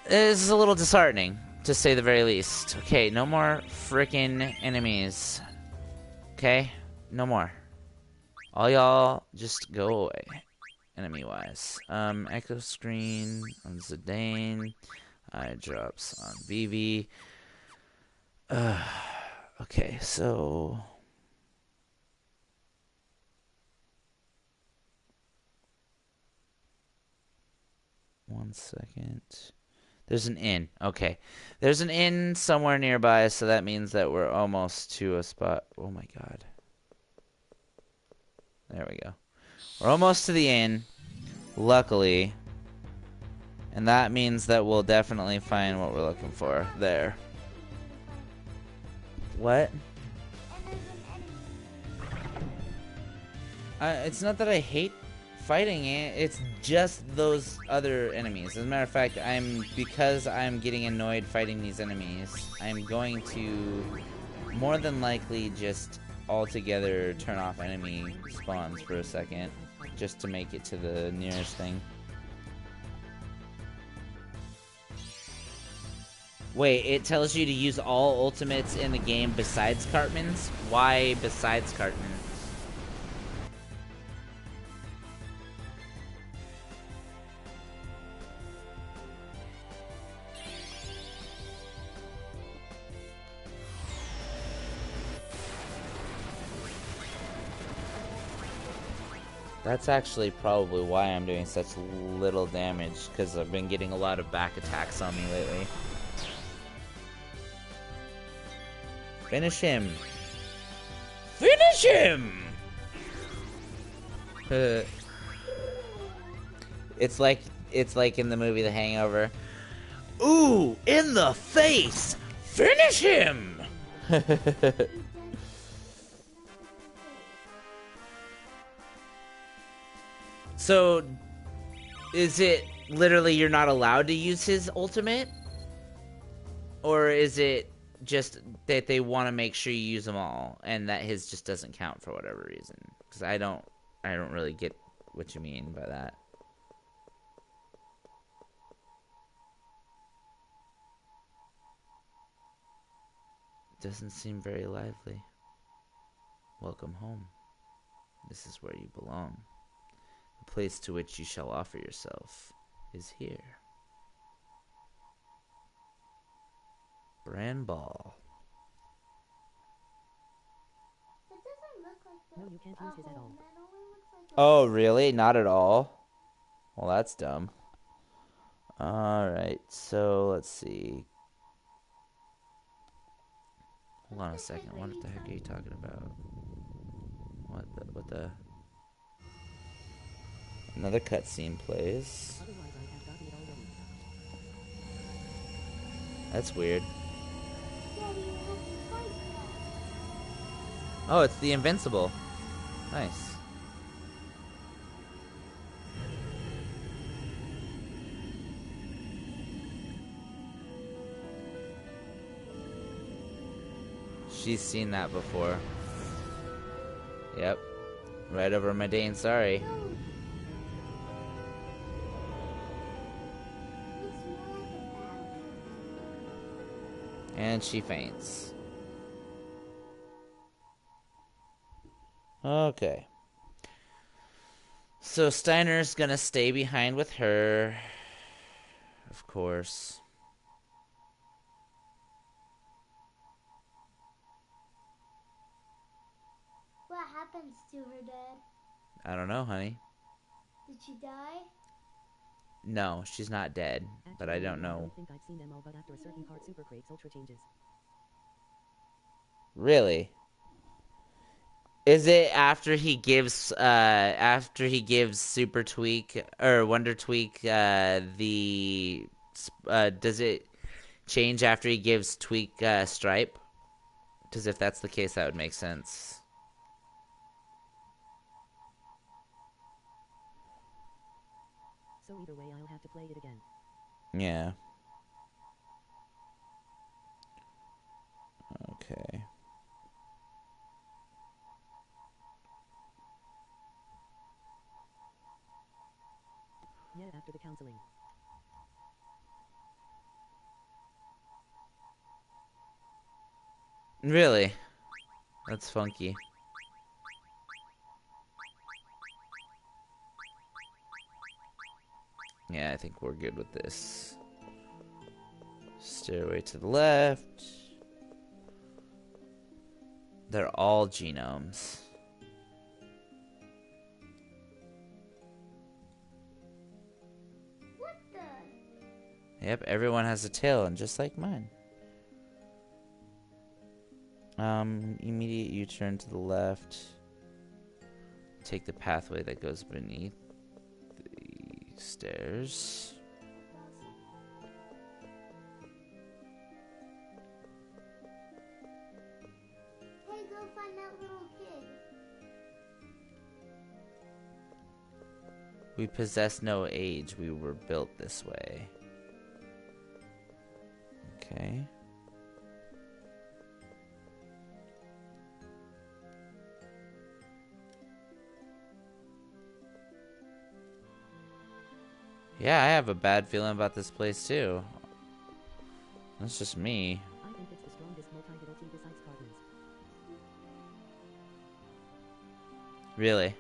this is a little disheartening, to say the very least. Okay, no more frickin' enemies. Okay? No more. All y'all just go away. Enemy-wise. Echo screen on Zidane. Eye drops on Vivi. Okay, so... One second. There's an inn. Okay. There's an inn somewhere nearby, so that means that we're almost to a spot. Oh my god. There we go. We're almost to the inn, luckily. And that means that we'll definitely find what we're looking for. There. What? It's not that I hate fighting it, it's just those other enemies. As a matter of fact, because I'm getting annoyed fighting these enemies, I'm going to more than likely just altogether turn off enemy spawns for a second, just to make it to the nearest thing. Wait, it tells you to use all ultimates in the game besides Cartman's? Why besides Cartman's? That's actually probably why I'm doing such little damage, because I've been getting a lot of back attacks on me lately. Finish him! Finish him! It's like in the movie The Hangover. Ooh, in the face! Finish him! So, is it literally you're not allowed to use his ultimate? Or is it just that they want to make sure you use them all, and that his just doesn't count for whatever reason? Because I don't really get what you mean by that. Doesn't seem very lively. Welcome home. This is where you belong. The place to which you shall offer yourself is here. Bran Ball. It doesn't look like the No, you can't use his at all. That only looks like a Oh, really? Not at all? Well, that's dumb. Alright, so let's see. Hold on a second. What the heck are you talking about? What the? Another cutscene plays. Otherwise, I have gotten it already. That's weird. Daddy, you have to fight that. Oh, it's the Invincible. Nice. She's seen that before. Yep. Right over my Dane, sorry. No. Looks more like a battle. And she faints. Okay. So Steiner's gonna stay behind with her. Of course. What happens to her, Dad? I don't know, honey. Did she die? No, she's not dead. But I don't I know. don't think I've seen them all, but after a certain part, Super Crate's Ultra changes. Really? Is it after he gives Super Tweak or Wonder Tweak does it change after he gives Tweak Stripe? Because if that's the case, that would make sense. So either way, I'll have to play it again. Yeah. Okay. Yeah, after the counseling. Really? That's funky. Yeah, I think we're good with this. Stairway to the left. They're all genomes. What the? Yep, everyone has a tail, and just like mine. Immediate U-turn to the left. Take the pathway that goes beneath the stairs. Hey, go find that little kid. We possess no age. We were built this way. Okay. Yeah, I have a bad feeling about this place too. That's just me. I think it's the strongest multi-ability besides Cardinals. Really.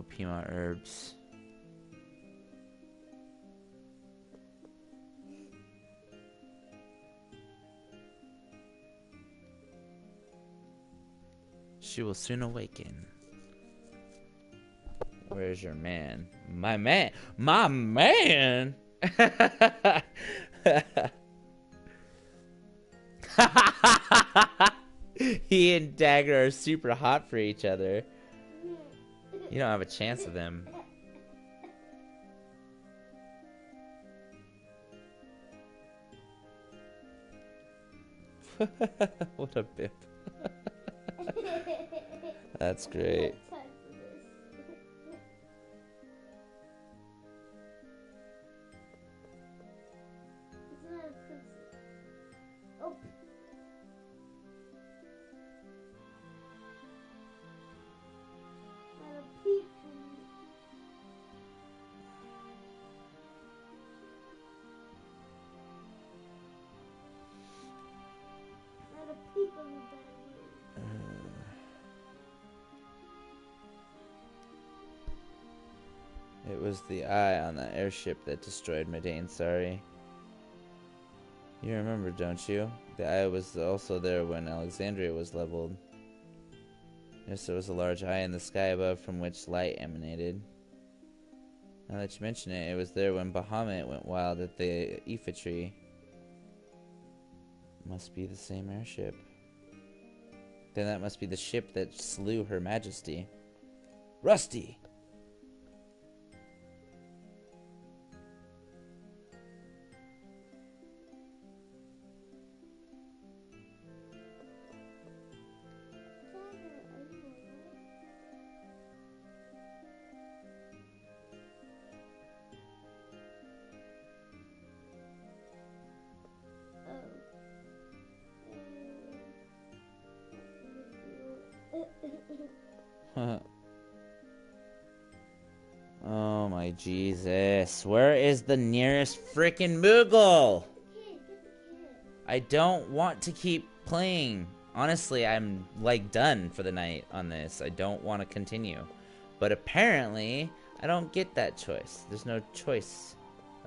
Pima herbs. She will soon awaken. Where's your man? My man! My man! He and Dagger are super hot for each other. You don't have a chance with them. What a bip. That's great. Time for this. It's not a princess. Oh. Not a peep from me. Not a peep of a bad word. It was the eye on that airship that destroyed Medane, sorry. You remember, don't you? The eye was also there when Alexandria was leveled. Yes, there was a large eye in the sky above from which light emanated. Now that you mention it, it was there when Bahamut went wild at the Aoife tree. Must be the same airship. Then that must be the ship that slew Her Majesty. Rusty! Oh my Jesus. Where is the nearest freaking Moogle? I don't want to keep playing. Honestly, I'm like done for the night on this. I don't want to continue. But apparently, I don't get that choice. There's no choice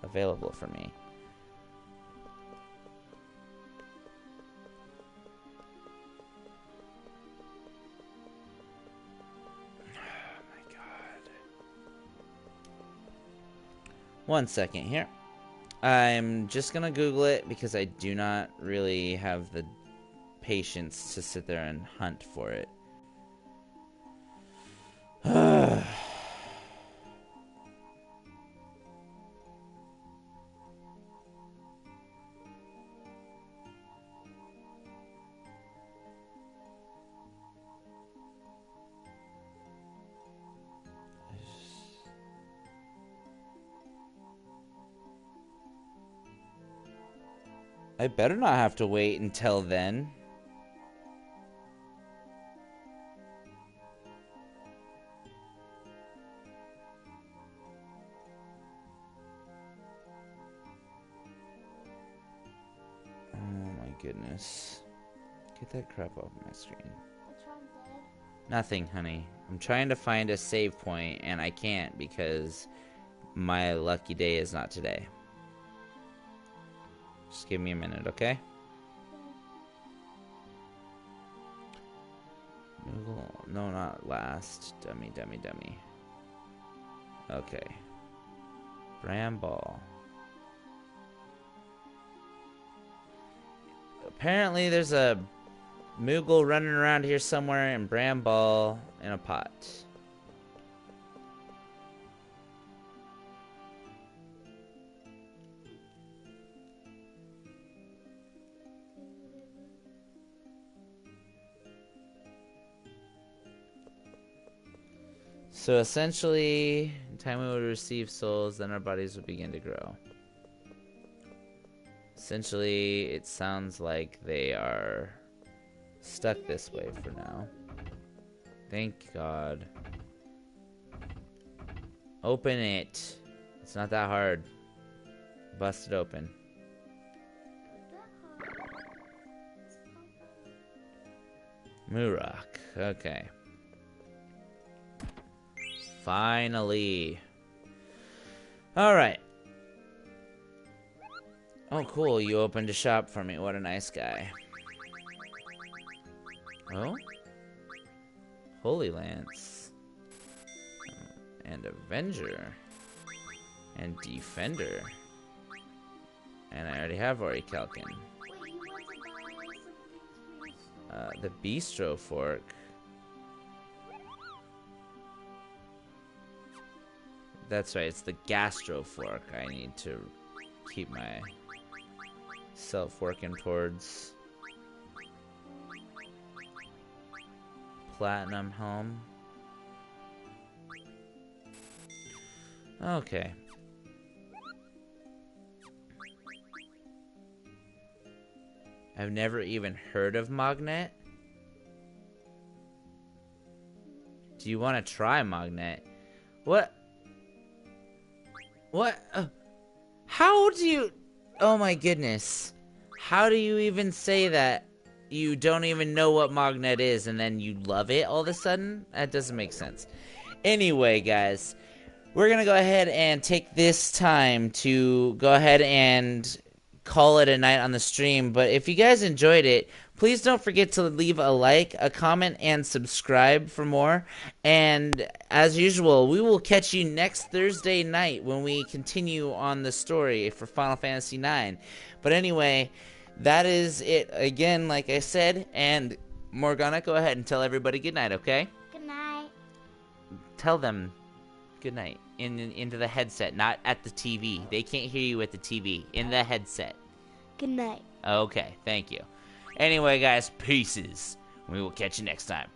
available for me. One second here. I'm just gonna Google it because I do not really have the patience to sit there and hunt for it. I better not have to wait until then. Oh my goodness. Get that crap off my screen. What's wrong, Dad? Nothing, honey. I'm trying to find a save point and I can't because my lucky day is not today. Just give me a minute, okay? No, not last. Dummy. Okay. Bramble. Apparently there's a Moogle running around here somewhere and Bramble in a pot. So essentially, in time we would receive souls, then our bodies would begin to grow. Essentially, it sounds like they are stuck this way for now. Thank God. Open it. It's not that hard. Bust it open. Murok. Okay. Finally. Alright. Oh, cool. You opened a shop for me. What a nice guy. Oh? Holy Lance. And Avenger. And Defender. And I already have Orichalcon. Wait, you want to buy something to The Bistro Fork. That's right, it's the Gastro Fork I need to keep my self working towards. Platinum Helm. Okay. I've never even heard of Magnet. Do you want to try Magnet? What? What? How do you... Oh my goodness. How do you even say that you don't even know what Magnet is and then you love it all of a sudden? That doesn't make sense. Anyway, guys, we're going to go ahead and take this time to go ahead and call it a night on the stream. But if you guys enjoyed it, Please don't forget to leave a like, a comment, and subscribe for more. And as usual, we will catch you next Thursday night when we continue on the story for Final Fantasy IX. But anyway, that is it again, like I said. And Morgana, go ahead and tell everybody good night, okay? Good night. Tell them good night into the headset, not at the TV. They can't hear you at the TV. In the headset. Good night. Okay, thank you. Anyway, guys, pieces. We will catch you next time.